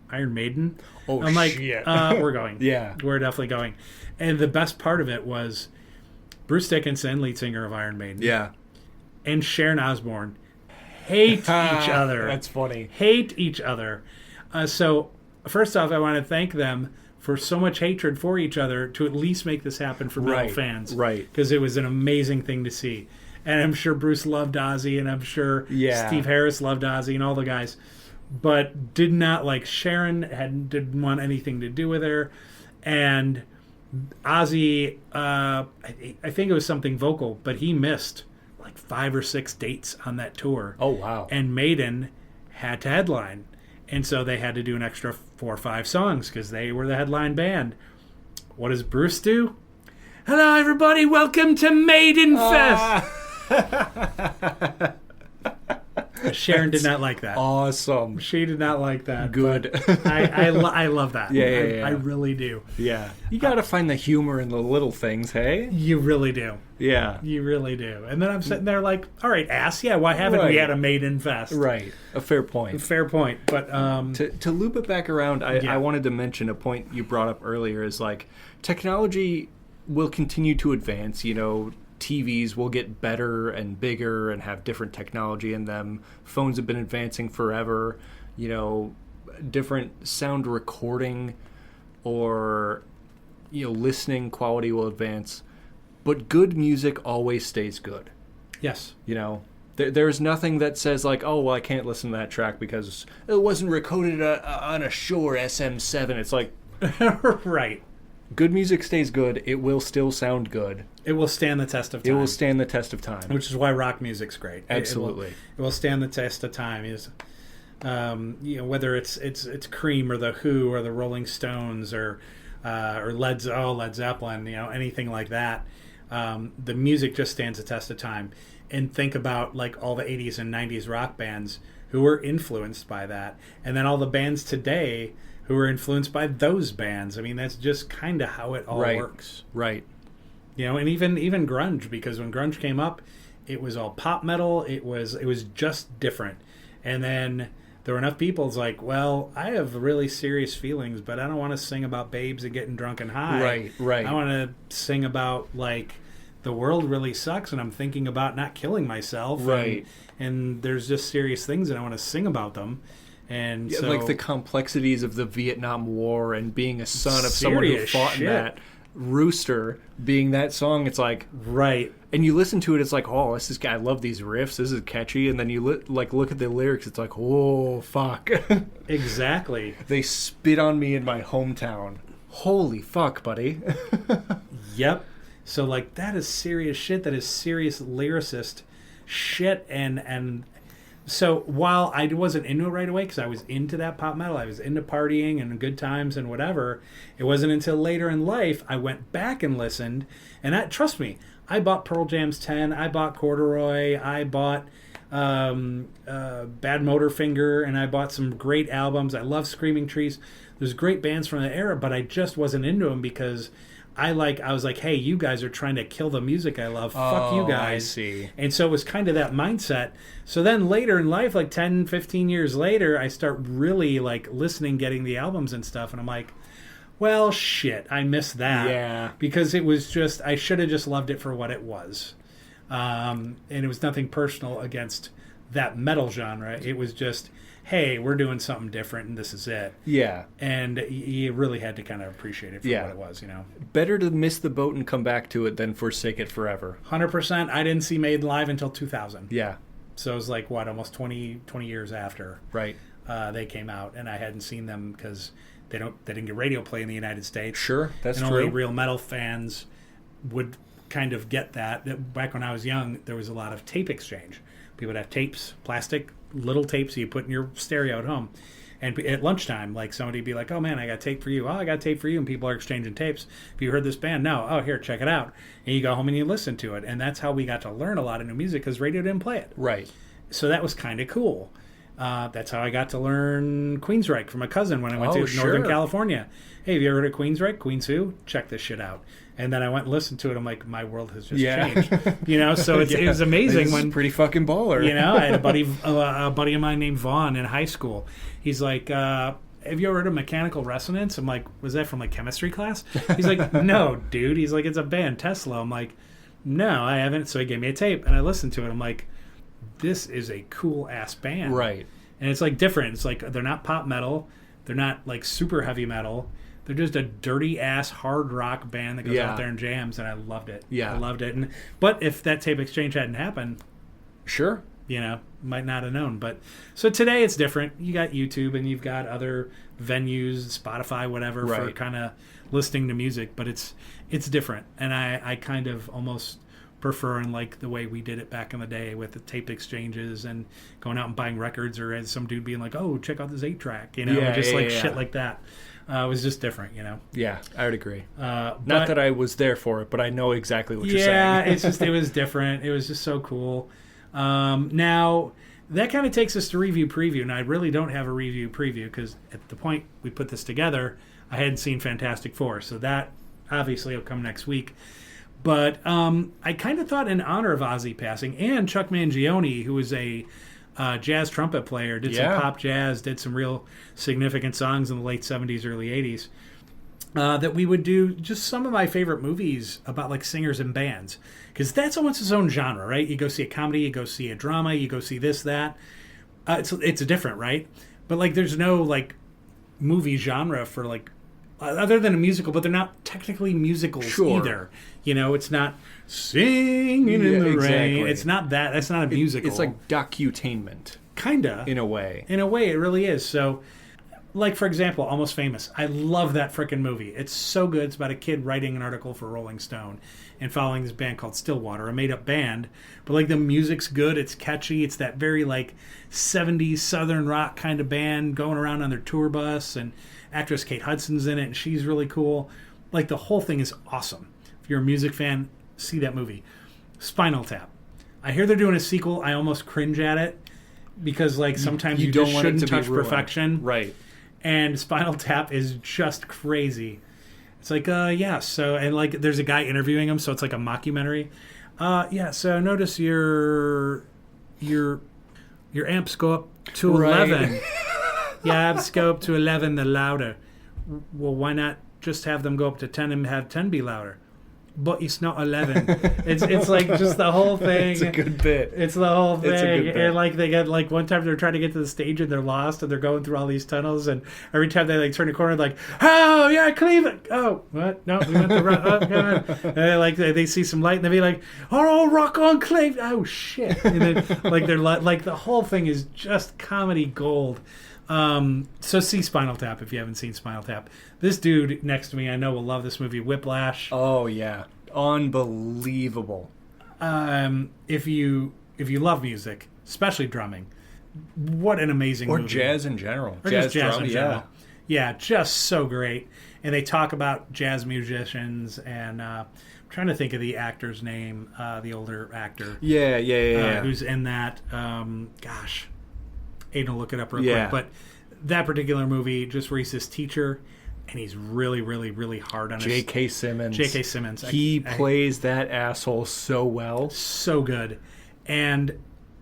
Iron Maiden. Oh, I'm like, shit. We're going. Yeah, we're definitely going. And the best part of it was Bruce Dickinson, lead singer of Iron Maiden. Yeah. And Sharon Osbourne hate each other. That's funny. Hate each other. So, first off, I want to thank them for so much hatred for each other to at least make this happen for metal fans. Right. Because it was an amazing thing to see. And I'm sure Bruce loved Ozzy, and I'm sure Steve Harris loved Ozzy and all the guys. But did not like Sharon, didn't want anything to do with her. And Ozzy, I think it was something vocal, but he missed like 5 or 6 dates on that tour. Oh, wow. And Maiden had to headline. And so they had to do an extra 4 or 5 songs because they were the headline band. What does Bruce do? Hello, everybody. Welcome to Maiden Fest. Sharon did not like that. Awesome. She did not like that. Good. I love that. Yeah. I really do. Yeah. You got to find the humor in the little things, hey? You really do. Yeah. You really do. And then I'm sitting there like, all right, ass, yeah, why haven't we had a Maiden Fest? Right. A fair point. Fair point. But to loop it back around, I wanted to mention a point you brought up earlier is like technology will continue to advance, you know. TVs will get better and bigger and have different technology in them. Phones have been advancing forever. You know, different sound recording or, you know, listening quality will advance. But good music always stays good. Yes. You know, there's nothing that says like, oh, well, I can't listen to that track because it wasn't recorded on a Shure SM7. It's like... Right. Good music stays good. It will still sound good. It will stand the test of time. It will stand the test of time. Which is why rock music's great. Absolutely. It will stand the test of time. You know, whether it's Cream or the Who or the Rolling Stones or Led Zeppelin, you know, anything like that. The music just stands the test of time. And think about like all the 80s and 90s rock bands who were influenced by that. And then all the bands today who are influenced by those bands. I mean, that's just kind of how it all works. Right. You know, and even grunge, because when grunge came up, it was all pop metal. It was just different. And then there were enough people it's like, well, I have really serious feelings, but I don't want to sing about babes and getting drunk and high. Right. I want to sing about, like, the world really sucks and I'm thinking about not killing myself. Right. And there's just serious things and I want to sing about them. And so, like the complexities of the Vietnam War and being a son of someone who fought in that. Rooster being that song, it's like... Right. And you listen to it, it's like, oh, this guy, I love these riffs, this is catchy. And then you look at the lyrics, it's like, oh, fuck. Exactly. They spit on me in my hometown. Holy fuck, buddy. Yep. So, like, that is serious shit. That is serious lyricist shit. And so while I wasn't into it right away, because I was into that pop metal, I was into partying and good times and whatever, it wasn't until later in life I went back and listened. And trust me, I bought Pearl Jam's 10, I bought Corduroy, I bought Bad Motorfinger, and I bought some great albums. I love Screaming Trees. There's great bands from that era, but I just wasn't into them because I was like, hey, you guys are trying to kill the music I love. Fuck you guys. I see. And so it was kind of that mindset. So then later in life, like 10, 15 years later, I start really like listening, getting the albums and stuff. And I'm like, well, shit, I missed that. Yeah. Because it was just, I should have just loved it for what it was. And it was nothing personal against that metal genre. It was just, hey, we're doing something different and this is it. Yeah. And you really had to kind of appreciate it for what it was, you know. Better to miss the boat and come back to it than forsake it forever. 100%. I didn't see Maiden live until 2000. Yeah. So it was like, what, almost 20 years after they came out. And I hadn't seen them because they didn't get radio play in the United States. Sure, that's and true. Only real metal fans would kind of get that. Back when I was young, there was a lot of tape exchange. People would have tapes, plastic little tapes you put in your stereo at home. And at lunchtime, like somebody'd be like, "Oh man, I got tape for you." "Oh, I got tape for you," and people are exchanging tapes. "Have you heard this band?" "No." "Oh, here, check it out." And you go home and you listen to it, and that's how we got to learn a lot of new music because radio didn't play it. Right. So that was kind of cool. That's how I got to learn Queensryche from a cousin when I went to Northern California. "Hey, have you ever heard of Queensryche? Queens who? Check this shit out." And then I went and listened to it. I'm like, my world has just changed. So it was amazing. It's pretty fucking baller. I had a buddy of mine named Vaughn in high school. He's like, "Have you ever heard of Mechanical Resonance?" I'm like, "Was that from like chemistry class?" He's like, "No, dude." He's like, "It's a band, Tesla." I'm like, "No, I haven't." So he gave me a tape and I listened to it. I'm like, this is a cool ass band. Right. And it's like different. It's like they're not pop metal. They're not like super heavy metal. They're just a dirty ass hard rock band that goes out there and jams, and I loved it. Yeah. I loved it. But if that tape exchange hadn't happened, sure, might not have known. But so today it's different. You got YouTube and you've got other venues, Spotify, whatever, for kind of listening to music. But it's different, and I kind of almost prefer and like the way we did it back in the day with the tape exchanges and going out and buying records, or as some dude being like, "Oh, check out this 8-track," shit like that. It was just different, Yeah, I would agree. Not that I was there for it, but I know exactly what you're saying. Yeah, it was different. It was just so cool. Now, that kind of takes us to review preview. Now, I really don't have a review preview because at the point we put this together, I hadn't seen Fantastic Four. So that obviously will come next week. But I kind of thought in honor of Ozzy passing and Chuck Mangione, who was a jazz trumpet player, did some pop jazz, did some real significant songs in the late 70s, early 80s, that we would do just some of my favorite movies about like singers and bands. Because that's almost its own genre, right? You go see a comedy, you go see a drama, you go see this, that. It's different, right? But like there's no like movie genre for like, other than a musical, but they're not technically musicals either. It's not singing in the rain. It's not that. That's not a musical. It's like docutainment. Kinda. In a way. In a way, it really is. So, like, for example, Almost Famous. I love that frickin' movie. It's so good. It's about a kid writing an article for Rolling Stone and following this band called Stillwater, a made-up band. But, like, the music's good. It's catchy. It's that very, like, 70s Southern rock kind of band going around on their tour bus. And actress Kate Hudson's in it, and she's really cool. Like, the whole thing is awesome. If you're a music fan, see that movie. Spinal Tap. I hear they're doing a sequel. I almost cringe at it because, like, sometimes you just shouldn't touch perfection. Right. And Spinal Tap is just crazy. It's like, so, and, like, there's a guy interviewing him, so it's like a mockumentary. So notice your amps go up to 11. Your amps go up to 11, the louder. Well, why not just have them go up to 10 and have 10 be louder? But it's not 11. It's like just the whole thing. It's a good bit. It's the whole thing. It's a good bit. And like they get like one time they're trying to get to the stage and they're lost and they're going through all these tunnels and every time they like turn a corner like, "Oh yeah, Cleveland." "Oh, what? No, we went the right." "Oh, God." And they see some light and they be like, "Oh, rock on, Cleveland." "Oh shit!" And then like they're like the whole thing is just comedy gold. So see Spinal Tap if you haven't seen Spinal Tap. This dude next to me I know will love this movie, Whiplash. Oh yeah, unbelievable. If you love music, especially drumming, what an amazing movie. Or jazz in general. Or jazz jazz drum, in general. Yeah, just so great. And they talk about jazz musicians and I'm trying to think of the actor's name, the older actor. Yeah. Who's in that. Aiden, look it up real quick. But that particular movie, just where he's this teacher, and he's really, really, really hard on J.K. Simmons. J.K. Simmons. He plays that asshole so well. So good. And,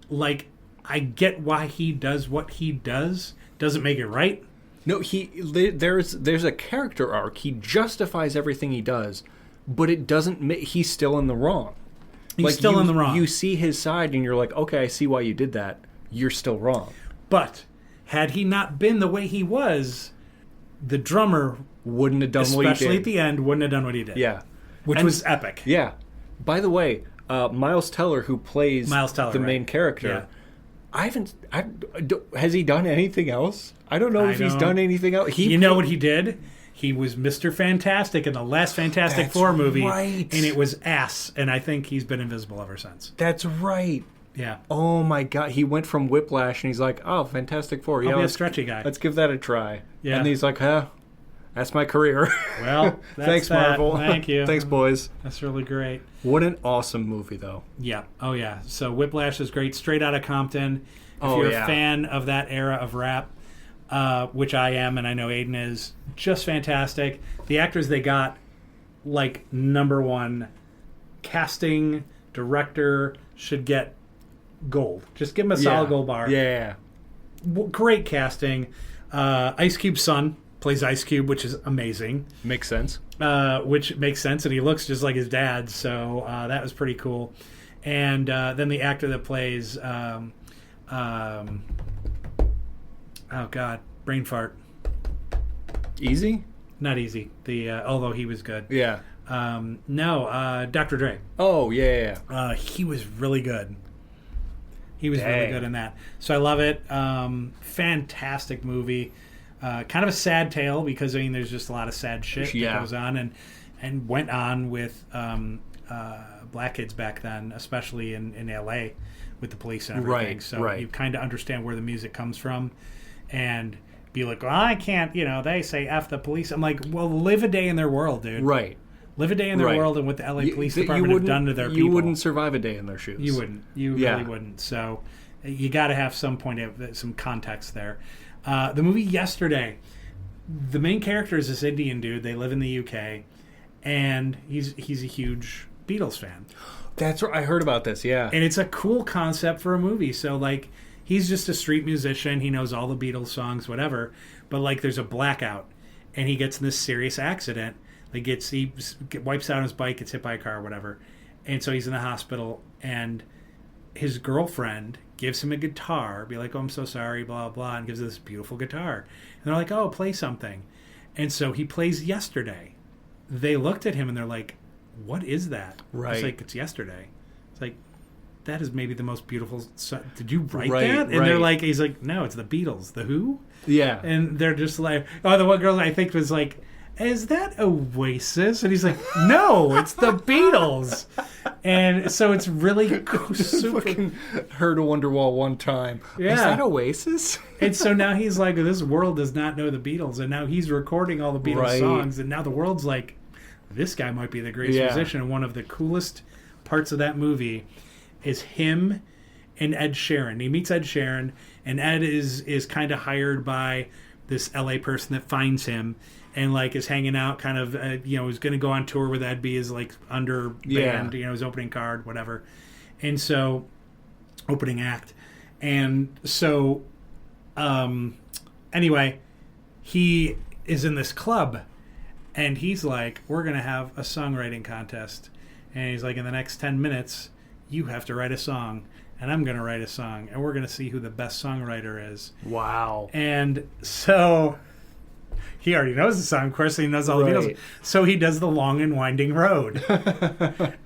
like, I get why he does what he does. Doesn't make it right. No, there's a character arc. He justifies everything he does, but it doesn't. He's still in the wrong. He's still in the wrong. You see his side, and you're like, okay, I see why you did that. You're still wrong. But had he not been the way he was, the drummer wouldn't have done what he did. Especially at the end, wouldn't have done what he did. Yeah. Which was epic. Yeah. By the way, Miles Teller, who plays the main character, has he done anything else? I don't know if he's done anything else. You know what he did? He was Mr. Fantastic in the last Fantastic Four movie. Right. And it was ass. And I think he's been invisible ever since. That's right. Yeah. Oh my God. He went from Whiplash and he's like, oh, Fantastic Four. I'll be a stretchy guy. Let's give that a try. Yeah. And he's like, that's my career. Well, thanks, Marvel. Thank you. Thanks, boys. That's really great. What an awesome movie, though. Yeah. Oh, yeah. So Whiplash is great. Straight Outta Compton. If you're a fan of that era of rap, which I am, and I know Aiden is, just fantastic. The actors they got, like, number one. Casting, director should get gold. Just give him a solid gold bar. Yeah. Great casting. Ice Cube's son plays Ice Cube, which is amazing. Makes sense. Which makes sense, and he looks just like his dad, so that was pretty cool. And then the actor that plays, oh God, brain fart. Easy? Not easy. Although he was good. Yeah. No, Dr. Dre. Oh, yeah. He was really good. He was really good in that. So I love it. Fantastic movie. Kind of a sad tale because, I mean, there's just a lot of sad shit that goes on and went on with black kids back then, especially in L.A. with the police and everything. Right, so you kind of understand where the music comes from and be like, well, I can't, they say F the police. I'm like, well, live a day in their world, dude. Right. Live a day in their world and what the LA Police Department have done to their people. You wouldn't survive a day in their shoes. You wouldn't. You really wouldn't. So you got to have some context there. The movie Yesterday, the main character is this Indian dude. They live in the UK, and he's a huge Beatles fan. That's right. I heard about this, yeah. And it's a cool concept for a movie. So, like, he's just a street musician. He knows all the Beatles songs, whatever. But, like, there's a blackout, and he gets in this serious accident. He wipes out on his bike, gets hit by a car or whatever. And so he's in the hospital, and his girlfriend gives him a guitar, be like, oh, I'm so sorry, blah, blah, and gives him this beautiful guitar. And they're like, oh, play something. And so he plays Yesterday. They looked at him, and they're like, what is that? Right. It's like, it's Yesterday. It's like, that is maybe the most beautiful song. Did you write that? And they're like, he's like, no, it's the Beatles. The Who? Yeah. And they're just like, the one girl I think was like, is that Oasis? And he's like, no, it's the Beatles. And so it's really cool. Fucking heard a Wonderwall one time. Yeah. Is that Oasis? And so now he's like, this world does not know the Beatles. And now he's recording all the Beatles songs. And now the world's like, this guy might be the greatest musician. And one of the coolest parts of that movie is him and Ed Sheeran. He meets Ed Sheeran, and Ed is kind of hired by this LA person that finds him. And, like, is hanging out, kind of, is going to go on tour with Ed, be his, like, under band, his opening card, whatever. And so, opening act. And so, anyway, he is in this club, and he's like, we're going to have a songwriting contest. And he's like, in the next 10 minutes, you have to write a song, and I'm going to write a song, and we're going to see who the best songwriter is. Wow. And so... he already knows the song, of course, and he knows all the Beatles. So he does the Long and Winding Road.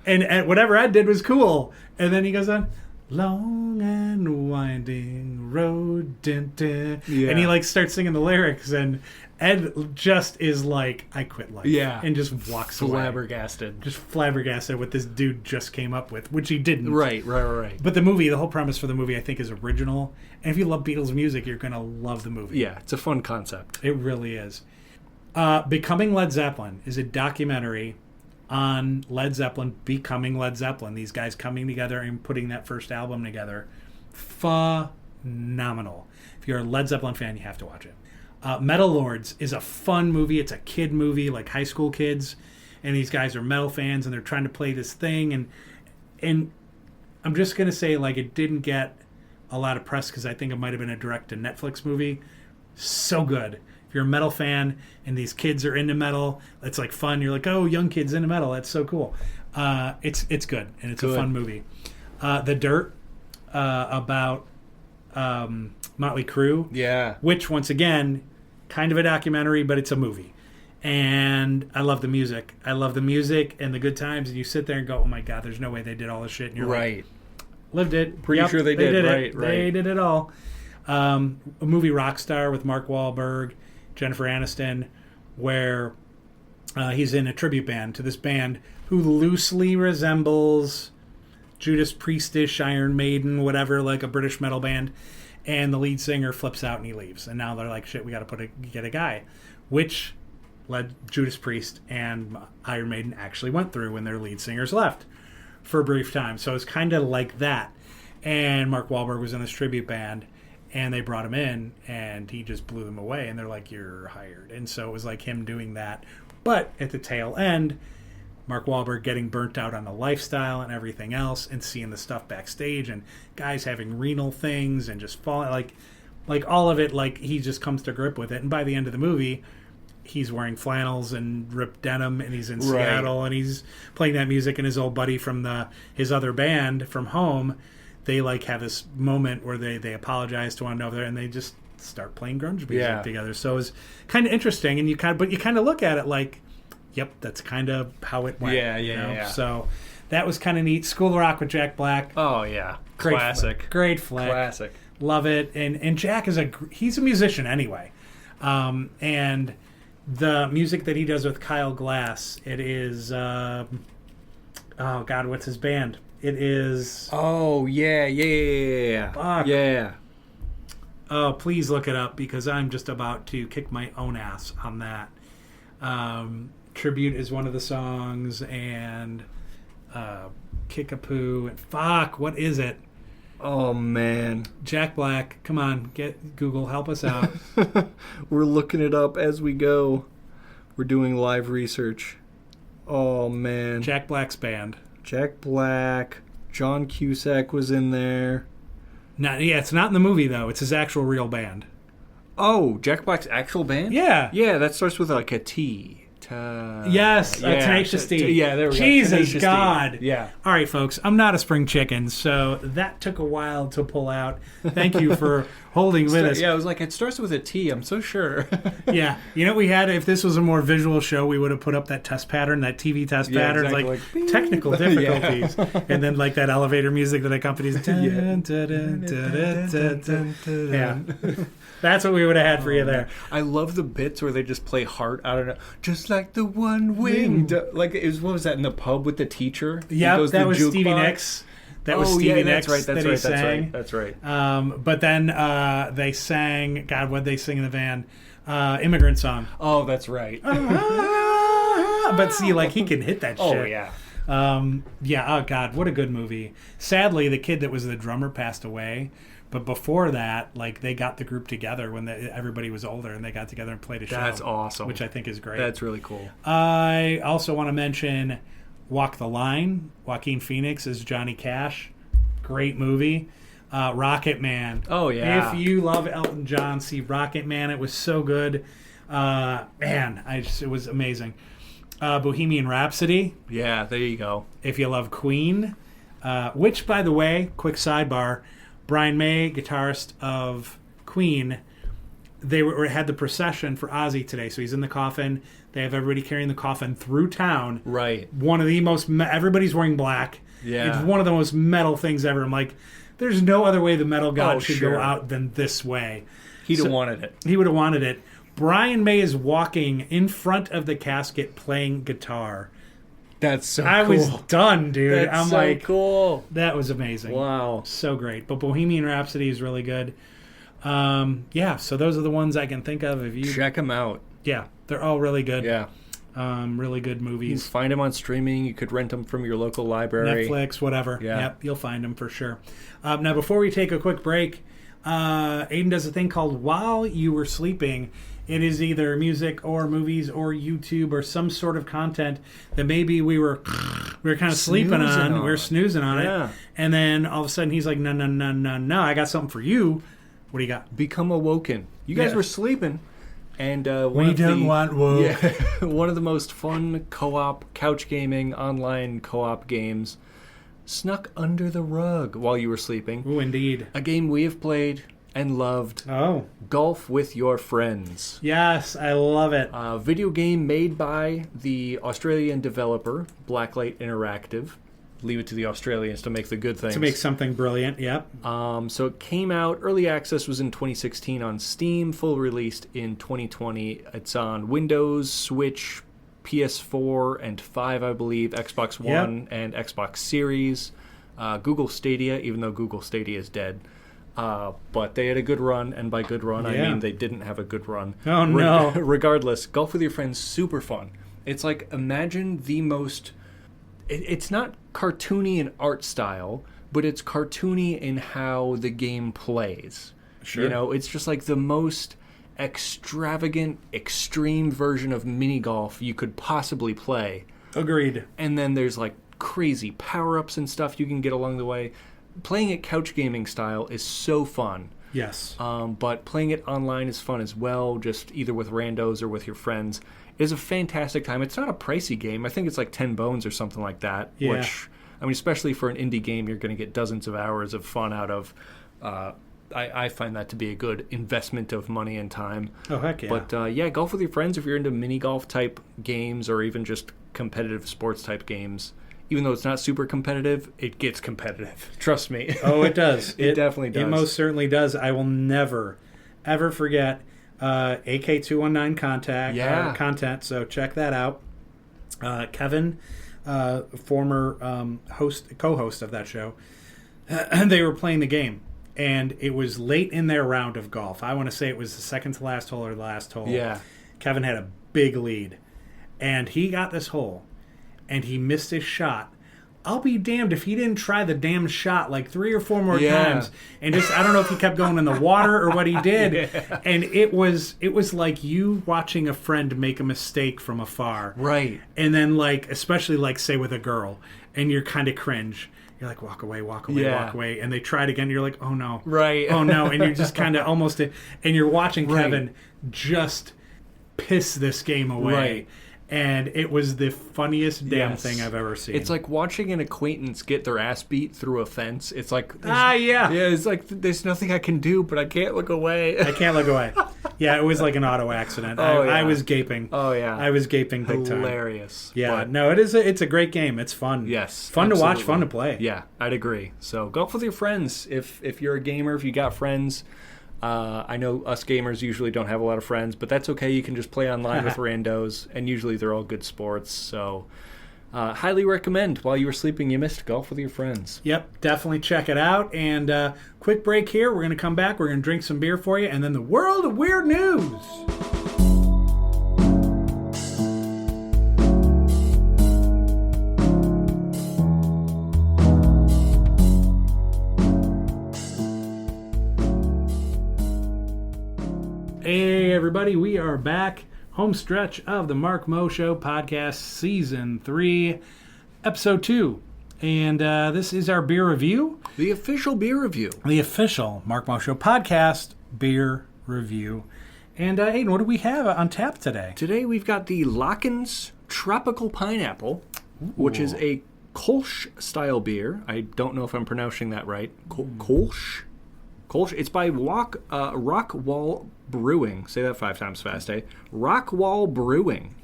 and whatever Ed did was cool. And then he goes on, long and winding road. Dun, dun. Yeah. And he, like, starts singing the lyrics. And Ed just is like, I quit life. Yeah. And just walks away. Flabbergasted. Just flabbergasted what this dude just came up with, which he didn't. Right. But the whole premise for the movie, I think, is original. And if you love Beatles music, you're going to love the movie. Yeah, it's a fun concept. It really is. Becoming Led Zeppelin is a documentary on Led Zeppelin becoming Led Zeppelin. These guys coming together and putting that first album together. Phenomenal. If you're a Led Zeppelin fan, you have to watch it. Metal Lords is a fun movie. It's a kid movie, like high school kids. And these guys are metal fans, and they're trying to play this thing. And I'm just going to say, like, it didn't get a lot of press because I think it might have been a direct-to-Netflix movie. So good. If you're a metal fan and these kids are into metal, it's like fun. You're like, oh, young kids into metal. That's so cool. It's good, and it's a fun movie. The Dirt, about Motley Crue. Yeah. Which, once again, kind of a documentary, but it's a movie. And I love the music. I love the music and the good times. And you sit there and go, oh, my God, there's no way they did all this shit. And you're like, lived it. Pretty sure they did. Right. They did it all. A movie Rockstar with Mark Wahlberg, Jennifer Aniston, where he's in a tribute band to this band who loosely resembles Judas Priestish, Iron Maiden, whatever, like a British metal band, and the lead singer flips out and he leaves. And now they're like, shit, we got to get a guy, which led Judas Priest and Iron Maiden actually went through when their lead singers left for a brief time. So it's kind of like that. And Mark Wahlberg was in this tribute band, and they brought him in, and he just blew them away. And they're like, you're hired. And so it was like him doing that. But at the tail end, Mark Wahlberg getting burnt out on the lifestyle and everything else, and seeing the stuff backstage, and guys having renal things and just falling, like all of it, like he just comes to grip with it. And by the end of the movie, he's wearing flannels and ripped denim, and he's in Seattle, and he's playing that music. And his old buddy from his other band from home, they like have this moment where they apologize to one another, and they just start playing grunge music together. So it's kind of interesting, and you kind of look at it like, yep, that's kind of how it went. Yeah. So that was kind of neat. School of Rock with Jack Black. Oh yeah, Classic. Great flick. Classic. Love it. And Jack he's a musician anyway, and the music that he does with Kyle Glass, it is oh God, what's his band? It is Fuck. Yeah. Oh, please look it up, because I'm just about to kick my own ass on that. Tribute is one of the songs, and Kickapoo, and fuck, what is it? Oh man, Jack Black, come on, get Google, help us out. We're looking it up as we go. We're doing live research. Oh man, Jack Black's band. Jack Black, John Cusack was in there. It's not in the movie though. It's his actual real band. Oh, Jack Black's actual band? Yeah. Yeah, that starts with like a T. Yes, Tenacious D. Yeah, there we go. Jesus God. Yeah. All right, folks, I'm not a spring chicken, so that took a while to pull out. Thank you for holding with us. Yeah, I was like, it starts with a T, I'm so sure. Yeah. You know what we had? If this was a more visual show, we would have put up that test pattern, that TV test pattern, exactly. like technical difficulties. And then like that elevator music that accompanies. Yeah. That's what we would have had for you there. I love the bits where they just play Heart, I don't know, just like the one winged. Like, what was that, in the pub with the teacher? Yeah, that was Stevie Nicks. That was Stevie Nicks that he sang. That's right. But then they sang, God, what'd they sing in the van? Immigrant Song. Oh, that's right. But see, like, he can hit that shit. Oh, yeah. Oh, God, what a good movie. Sadly, the kid that was the drummer passed away. But before that, like, they got the group together when everybody was older, and they got together and played a show. That's awesome. Which I think is great. That's really cool. I also want to mention Walk the Line. Joaquin Phoenix is Johnny Cash. Great movie. Rocket Man. Oh, yeah. If you love Elton John, see Rocket Man. It was so good. It was amazing. Bohemian Rhapsody. Yeah, there you go. If you love Queen. Which, by the way, quick sidebar, Brian May, guitarist of Queen, they had the procession for Ozzy today. So he's in the coffin. They have everybody carrying the coffin through town. Right. One of the most... everybody's wearing black. Yeah. It's one of the most metal things ever. I'm like, there's no other way the metal god should go out than this way. He'd have wanted it. He would have wanted it. Brian May is walking in front of the casket playing guitar. That's so cool. I was done, dude. That's so cool. That was amazing. Wow. So great. But Bohemian Rhapsody is really good. So those are the ones I can think of. If you check them out. Yeah, they're all really good. Yeah. Really good movies. You can find them on streaming. You could rent them from your local library. Netflix, whatever. Yeah. Yep, you'll find them for sure. Now, before we take a quick break, Aiden does a thing called While You Were Sleeping. It is either music or movies or YouTube or some sort of content that maybe we were kind of sleeping on. We were snoozing on it. And then all of a sudden he's like, no, I got something for you. What do you got? Become Awoken. You guys were sleeping. And we don't want woke. Yeah, one of the most fun co-op, couch gaming, online co-op games snuck under the rug while you were sleeping. Ooh, indeed. A game we have played and loved. Oh. Golf with Your Friends. Yes, I love it. A video game made by the Australian developer, Blacklight Interactive. Leave it to the Australians to make the good things. To make something brilliant, yep. So it came out, early access was in 2016 on Steam, full released in 2020. It's on Windows, Switch, PS4, and 5, I believe, Xbox One, and Xbox Series. Google Stadia, even though Google Stadia is dead. But they had a good run, and by good run, I mean they didn't have a good run. Oh, no. Regardless, Golf with Your Friends, super fun. It's like, imagine the most... It's not cartoony in art style, but it's cartoony in how the game plays. Sure. You know, it's just like the most extravagant, extreme version of mini golf you could possibly play. Agreed. And then there's like crazy power-ups and stuff you can get along the way. Playing it couch gaming style is so fun. Yes. But playing it online is fun as well, just either with randos or with your friends. It is a fantastic time. It's not a pricey game. I think it's like 10 bones or something like that. Yeah. Which, I mean, especially for an indie game, you're going to get dozens of hours of fun out of. I find that to be a good investment of money and time. Oh, heck yeah. But yeah, golf with your friends if you're into mini golf type games or even just competitive sports type games. Even though it's not super competitive, it gets competitive. Trust me. Oh, it does. It definitely does. It most certainly does. I will never, ever forget AK219 content. So check that out. Kevin, former co-host of that show, they were playing the game. And it was late in their round of golf. I want to say it was the second to last hole or the last hole. Yeah. Kevin had a big lead. And he got this hole. And he missed his shot. I'll be damned if he didn't try the damn shot like 3 or 4 more times. And just, I don't know if he kept going in the water or what he did. Yeah. And it was like you watching a friend make a mistake from afar. Right. And then like, especially like say with a girl. And you're kind of cringe. You're like, walk away, walk away. And they try it again. You're like, oh no. Right. Oh no. And you're just kind of almost, and you're watching Kevin just piss this game away. Right. And it was the funniest damn thing I've ever seen. It's like watching an acquaintance get their ass beat through a fence. It's like... Yeah, it's like, there's nothing I can do, but I can't look away. I can't look away. Yeah, it was like an auto accident. I was gaping. Oh, yeah. I was gaping big time. Hilarious. Yeah, no, it's a great game. It's fun. Yes. Fun absolutely. To watch, fun to play. Yeah, I'd agree. So golf with your friends. If you're a gamer, if you got friends... I know us gamers usually don't have a lot of friends, but that's okay. You can just play online with randos, and usually they're all good sports. So highly recommend. While you were sleeping, you missed Golf with Your Friends. Yep, definitely check it out. And quick break here. We're going to come back. We're going to drink some beer for you, and then the world of weird news. Hey everybody, we are back. Home stretch of the Mark Mo Show podcast, season 3, episode 2. And this is our beer review. The official beer review. The official Mark Mo Show podcast beer review. And Aiden, what do we have on tap today? Today we've got the Lakens Tropical Pineapple, which is a Kolsch style beer. I don't know if I'm pronouncing that right. Kolsch? Kolsch. It's by Rockwall Brewing. Say that 5 times fast, eh? Rockwall Brewing.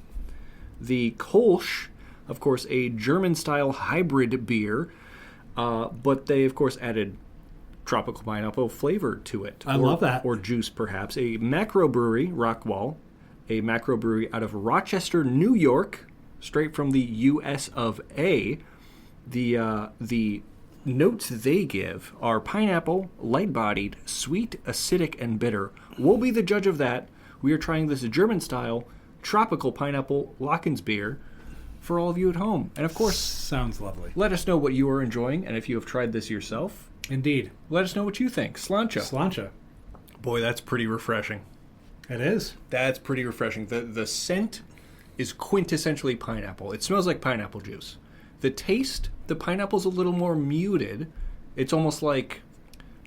The Kolsch, of course, a German-style hybrid beer, but they, of course, added tropical pineapple flavor to it. I love that. Or juice, perhaps. A macro brewery, Rockwall, a macro brewery out of Rochester, New York, straight from the U.S. of A. The notes they give are pineapple, light-bodied, sweet, acidic, and bitter. We'll be the judge of that. We are trying this German-style tropical pineapple Lakens beer for all of you at home. And of course, sounds lovely. Let us know what you are enjoying, and if you have tried this yourself, indeed, let us know what you think. Slancha. Boy, that's pretty refreshing. It is. That's pretty refreshing. The scent is quintessentially pineapple. It smells like pineapple juice. The taste, the pineapple's a little more muted. It's almost like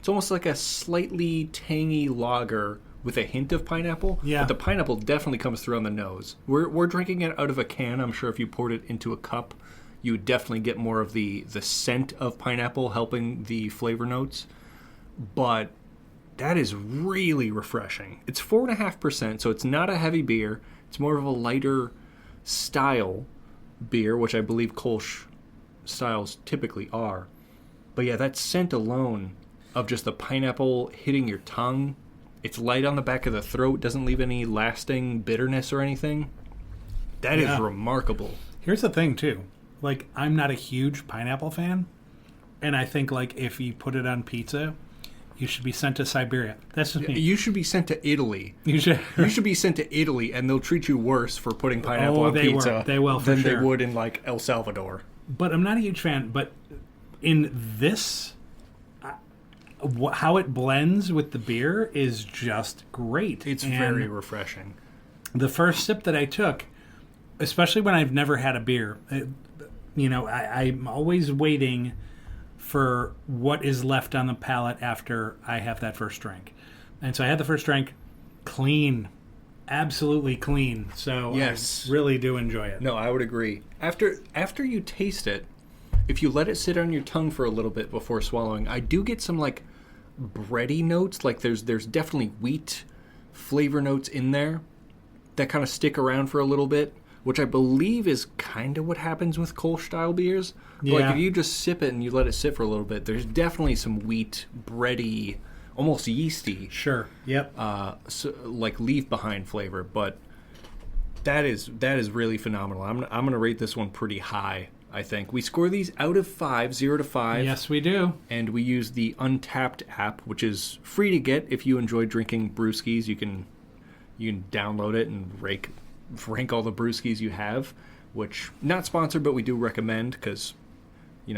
a slightly tangy lager with a hint of pineapple. Yeah. But the pineapple definitely comes through on the nose. We're drinking it out of a can. I'm sure if you poured it into a cup, you would definitely get more of the scent of pineapple helping the flavor notes. But that is really refreshing. It's 4.5%, so it's not a heavy beer. It's more of a lighter style beer, which I believe Kolsch styles typically are. But yeah, that scent alone of just the pineapple hitting your tongue, it's light on the back of the throat, doesn't leave any lasting bitterness or anything. That is remarkable. Here's the thing, too. Like, I'm not a huge pineapple fan, and I think like if you put it on pizza, you should be sent to Siberia. That's just me. You should be sent to Italy. You should be sent to Italy, and they'll treat you worse for putting pineapple on pizza they will, than they would in like El Salvador. But I'm not a huge fan. But in this, how it blends with the beer is just great. It's very refreshing. The first sip that I took, especially when I've never had a beer, I'm always waiting for what is left on the palate after I have that first drink. And so I had the first drink, clean, absolutely clean. So yes. I really do enjoy it. No, I would agree. After you taste it, if you let it sit on your tongue for a little bit before swallowing, I do get some like bready notes. Like there's definitely wheat flavor notes in there that kind of stick around for a little bit, which I believe is kind of what happens with Kolsch style beers. Yeah. Like if you just sip it and you let it sit for a little bit, there's definitely some wheat, bready, almost yeasty. Sure. Yep. Like leave behind flavor, but that is really phenomenal. I'm going to rate this one pretty high. I think we score these out of 5, 0 to 5. Yes, we do. And we use the Untapped app, which is free to get. If you enjoy drinking brewskis, you can download it and rank all the brewskis you have, which not sponsored, but we do recommend because,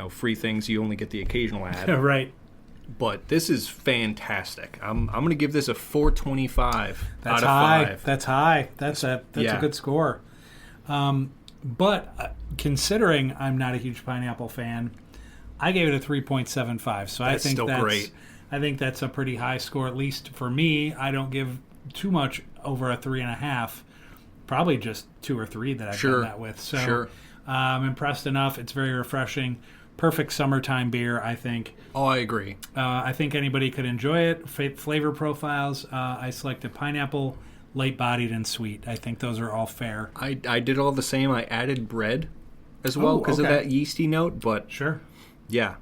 free things, you only get the occasional ad. Right. But this is fantastic. I'm going to give this a 425 out of high. 5. That's high. That's a good score. But considering I'm not a huge pineapple fan, I gave it a 3.75. So I think that's great. I think that's a pretty high score, at least for me. I don't give too much over a 3.5. Probably just 2 or 3 that I've done that with. So I'm impressed enough. It's very refreshing. Perfect summertime beer, I think. Oh, I agree. I think anybody could enjoy it. Flavor profiles, I selected pineapple, light-bodied, and sweet. I think those are all fair. I did all the same. I added bread as well because of that yeasty note. But sure. Yeah,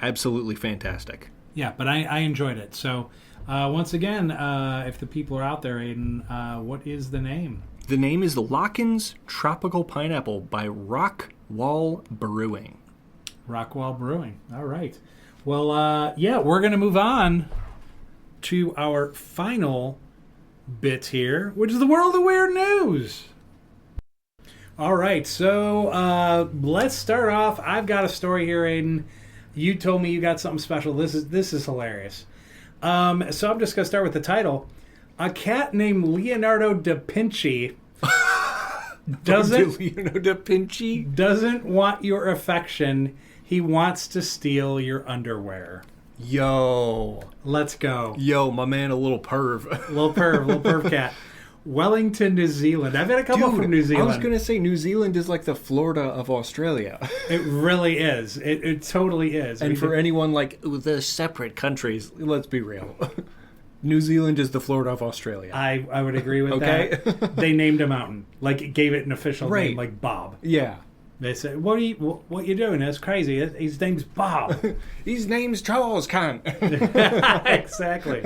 absolutely fantastic. Yeah, but I enjoyed it. So once again, if the people are out there, Aiden, what is the name? The name is Lockin's Tropical Pineapple by Rockwall Brewing. Rockwall Brewing. All right. Well, we're going to move on to our final bit here, which is the World of Weird News. All right. So let's start off. I've got a story here, Aiden. You told me you got something special. This is hilarious. So I'm just going to start with the title. A cat named Leonardo da Vinci doesn't want your affection. He wants to steal your underwear. Yo. Let's go. Yo, my man, a little perv. little perv cat. Wellington, New Zealand. I've had a couple from New Zealand. I was going to say New Zealand is like the Florida of Australia. It really is. It totally is. And for anyone like the separate countries, let's be real. New Zealand is the Florida of Australia. I would agree with that. They named a mountain. Like, gave it an official name, like Bob. Yeah. They said, what you doing? That's crazy. His name's Bob. His name's Charles, cunt. Exactly.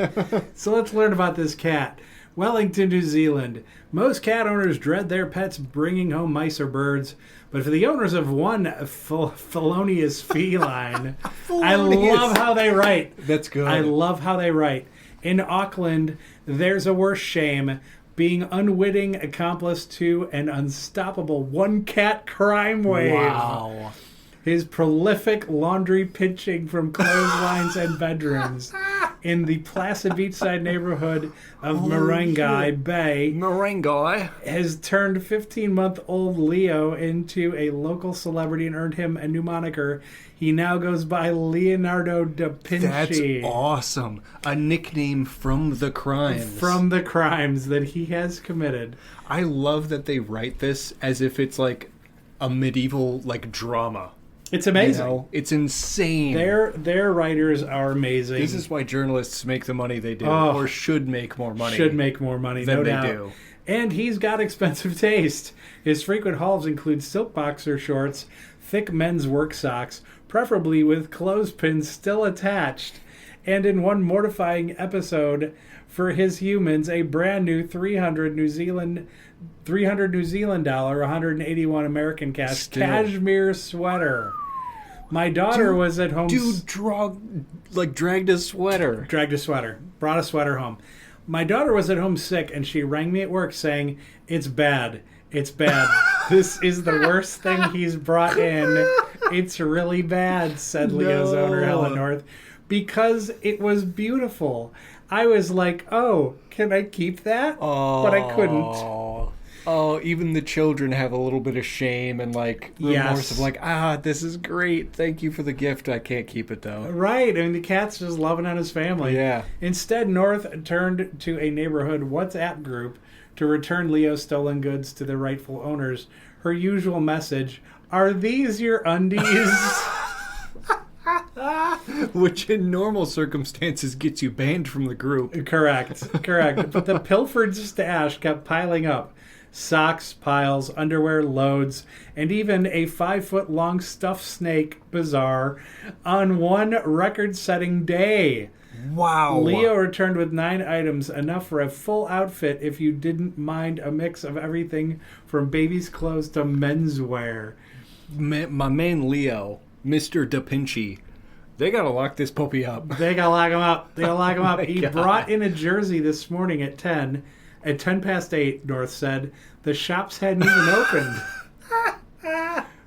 So let's learn about this cat. Wellington, New Zealand. Most cat owners dread their pets bringing home mice or birds. But for the owners of one felonious feline, I love how they write. That's good. I love how they write. In Auckland, there's a worse shame. Being unwitting accomplice to an unstoppable one-cat crime wave. Wow. His prolific laundry pitching from clotheslines and bedrooms in the placid beachside neighborhood of Marengai Bay has turned 15-month-old Leo into a local celebrity and earned him a new moniker. He now goes by Leonardo da Vinci. That's awesome. A nickname from the crimes. From the crimes that he has committed. I love that they write this as if it's like a medieval drama. It's amazing. It's insane. Their writers are amazing. This is why journalists make the money they do, or should make more money. Should make more money, than no they doubt. do. And he's got expensive taste. His frequent hauls include silk boxer shorts, thick men's work socks, preferably with clothespins still attached, and in one mortifying episode for his humans, a brand new $300 New Zealand dollar, 181 American cash cashmere sweater. My daughter was at home. Dude dragged a sweater. Brought a sweater home. My daughter was at home sick, and she rang me at work saying, "It's bad. It's bad. This is the worst thing he's brought in. It's really bad," said Leo's owner, Helen North, because it was beautiful. I was like, "Oh, can I keep that?" But I couldn't. Oh, even the children have a little bit of shame and remorse of this is great. Thank you for the gift. I can't keep it though. Right. I mean, the cat's just loving on his family. Yeah. Instead, North turned to a neighborhood WhatsApp group to return Leo's stolen goods to the rightful owners. Her usual message, "Are these your undies?" Which in normal circumstances gets you banned from the group. Correct. But the pilfered stash kept piling up. Socks, piles, underwear, loads, and even a 5-foot-long stuffed snake, bizarre, on one record-setting day. Wow. Leo returned with 9 items, enough for a full outfit if you didn't mind a mix of everything from baby's clothes to menswear. My man Leo, Mr. Da Vinci, they gotta lock this puppy up. They gotta lock him up. He God. brought in a jersey this morning at 10. At 10 past 8, North said, the shops hadn't even opened.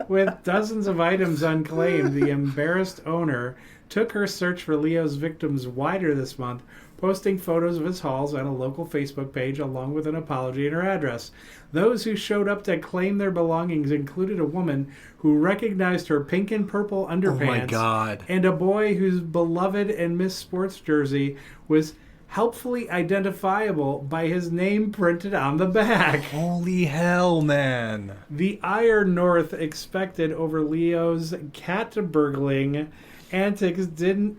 With dozens of items unclaimed, the embarrassed owner took her search for Leo's victims wider this month, posting photos of his hauls on a local Facebook page along with an apology and her address. Those who showed up to claim their belongings included a woman who recognized her pink and purple underpants. Oh my God. And a boy whose beloved and missed sports jersey was helpfully identifiable by his name printed on the back. Holy hell, man. The ire North expected over Leo's cat burgling antics didn't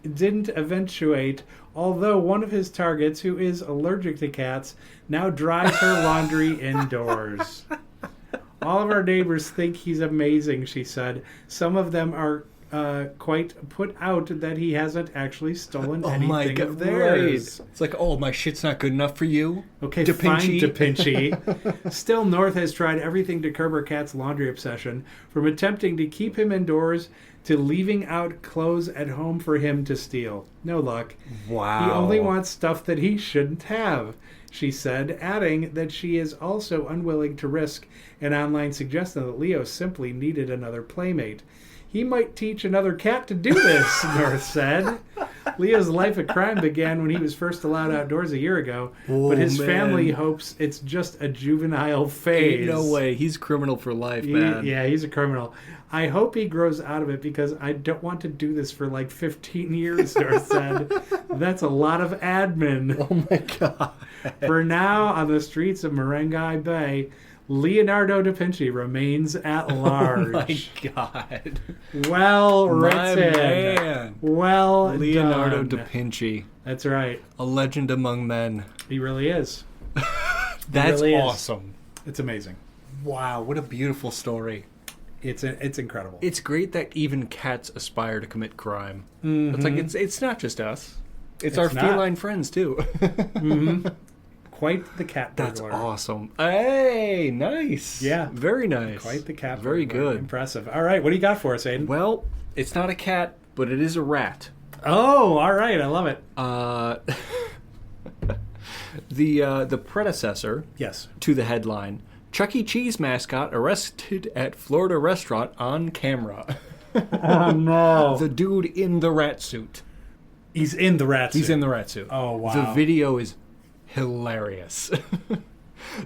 eventuate, although one of his targets, who is allergic to cats, now dries her laundry indoors. All of our neighbors think he's amazing, she said. Some of them are quite put out that he hasn't actually stolen anything of theirs. Right. It's like, oh, my shit's not good enough for you? Okay, fine, Da Vinci. Still, North has tried everything to curb her cat's laundry obsession, from attempting to keep him indoors to leaving out clothes at home for him to steal. No luck. Wow. He only wants stuff that he shouldn't have, she said, adding that she is also unwilling to risk an online suggestion that Leo simply needed another playmate. He might teach another cat to do this, North said. Leo's life of crime began when he was first allowed outdoors a year ago, but his family hopes it's just a juvenile phase. Ain't no way. He's criminal for life, man. Yeah, he's a criminal. I hope he grows out of it because I don't want to do this for 15 years, North said. That's a lot of admin. Oh my God. For now, on the streets of Marengai Bay, Leonardo da Vinci remains at large. Oh my God. Well written. My man. Well Leonardo done. da Vinci. That's right. A legend among men. He really is. That's really is. awesome. It's amazing. Wow, what a beautiful story. It's incredible. It's great that even cats aspire to commit crime. Mm-hmm. It's like it's not just us. It's our not. feline friends too. Mm-hmm. Quite the cat burglar. That's awesome. Hey, nice. Yeah. Very nice. Quite the cat Very burglar. good. Impressive. All right, what do you got for us, Aiden? Well, it's not a cat, but it is a rat. Oh, all right. I love it. The predecessor Yes. to the headline, Chuck E. Cheese mascot arrested at Florida restaurant on camera. Oh, no. The dude in the rat suit. He's in the rat suit. He's in the rat suit. Oh, wow. The video is hilarious.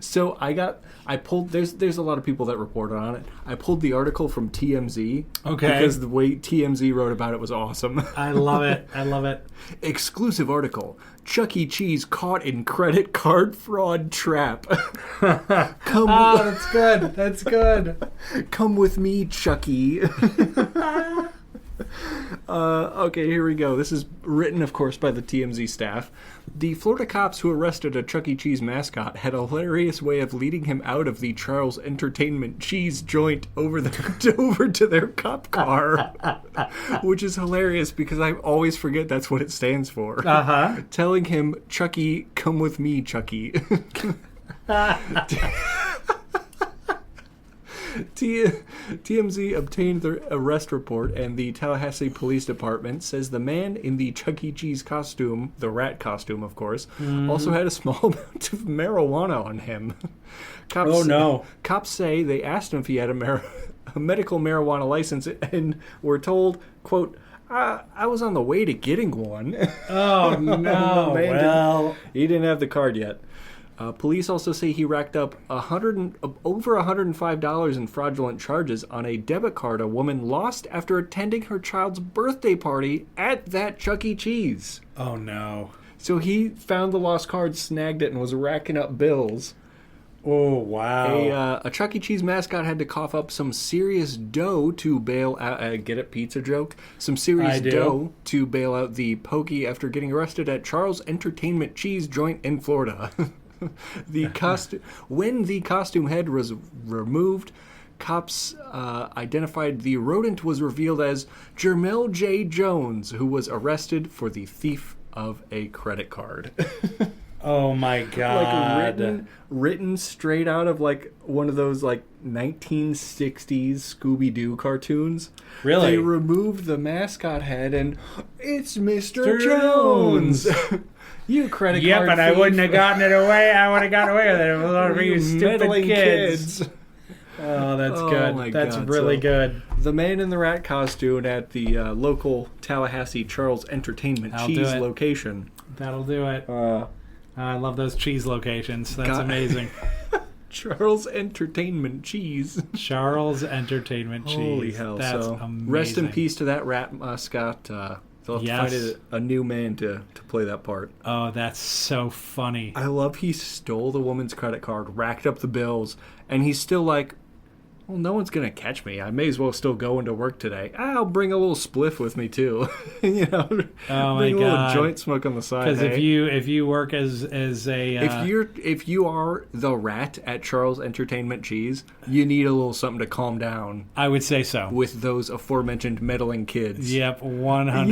So I pulled, there's a lot of people that reported on it. I pulled the article from TMZ. Okay. Because the way TMZ wrote about it was awesome. I love it. I love it. Exclusive article. Chuck E. Cheese caught in credit card fraud trap. That's good. That's good. Come with me, Chucky. Okay, here we go. This is written, of course, by the TMZ staff. The Florida cops who arrested a Chuck E. Cheese mascot had a hilarious way of leading him out of the Charles Entertainment cheese joint over to their cop car, which is hilarious because I always forget that's what it stands for. Uh-huh. Telling him, Chucky, come with me, Chucky. TMZ obtained the arrest report, and the Tallahassee Police Department says the man in the Chuck E. Cheese costume, the rat costume, of course, also had a small amount of marijuana on him. Cops say they asked him if he had a medical marijuana license and were told, quote, I was on the way to getting one. Oh, no. He didn't have the card yet. Police also say he racked up over $105 in fraudulent charges on a debit card a woman lost after attending her child's birthday party at that Chuck E. Cheese. Oh, no. So he found the lost card, snagged it, and was racking up bills. Oh, wow. A Chuck E. Cheese mascot had to cough up some serious dough to bail out... get it, pizza joke? Some serious dough to bail out the pokey after getting arrested at Charles Entertainment Cheese joint in Florida. When the costume head was removed, cops identified the rodent was revealed as Jermel J. Jones, who was arrested for the thief of a credit card. Oh my God! Like written straight out of like one of those like 1960s Scooby-Doo cartoons. Really? They removed the mascot head and it's Mr. Jones. You credit card Yep, and I thief. wouldn't have gotten it away. I would have gotten away with it. It was all for you stupid kids. Oh, that's good. That's really good. The man in the rat costume at the local Tallahassee Charles Entertainment Cheese location. That'll do it. I love those cheese locations. That's amazing. Charles Entertainment Cheese. Charles Entertainment Cheese. Holy hell. That's amazing. Rest in peace to that rat mascot. They'll have to find a new man to play that part. Oh, that's so funny. I love he stole the woman's credit card, racked up the bills, and he's still like, well, no one's going to catch me. I may as well still go into work today. I'll bring a little spliff with me, too. You know, bring a little joint smoke on the side. Because if you work as a... If you are the rat at Charles Entertainment Cheese, you need a little something to calm down. I would say so. With those aforementioned meddling kids. Yep, 100%.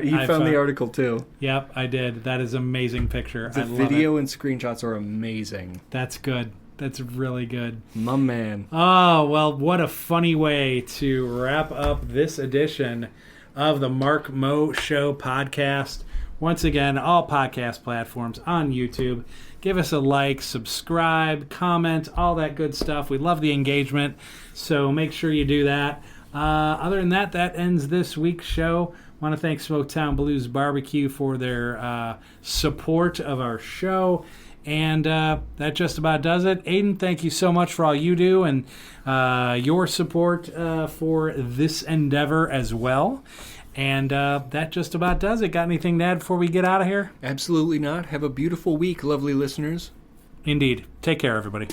You found the article, too. Yep, I did. That is an amazing picture. The video and screenshots are amazing. That's good. That's really good. My man. Oh, well, what a funny way to wrap up this edition of the Mark Mo Show podcast. Once again, all podcast platforms on YouTube. Give us a like, subscribe, comment, all that good stuff. We love the engagement, so make sure you do that. Other than that, that ends this week's show. I want to thank Smoketown Blues Barbecue for their support of our show. And that just about does it. Aiden, thank you so much for all you do and your support for this endeavor as well. And that just about does it. Got anything to add before we get out of here? Absolutely not. Have a beautiful week, lovely listeners. Indeed. Take care, everybody.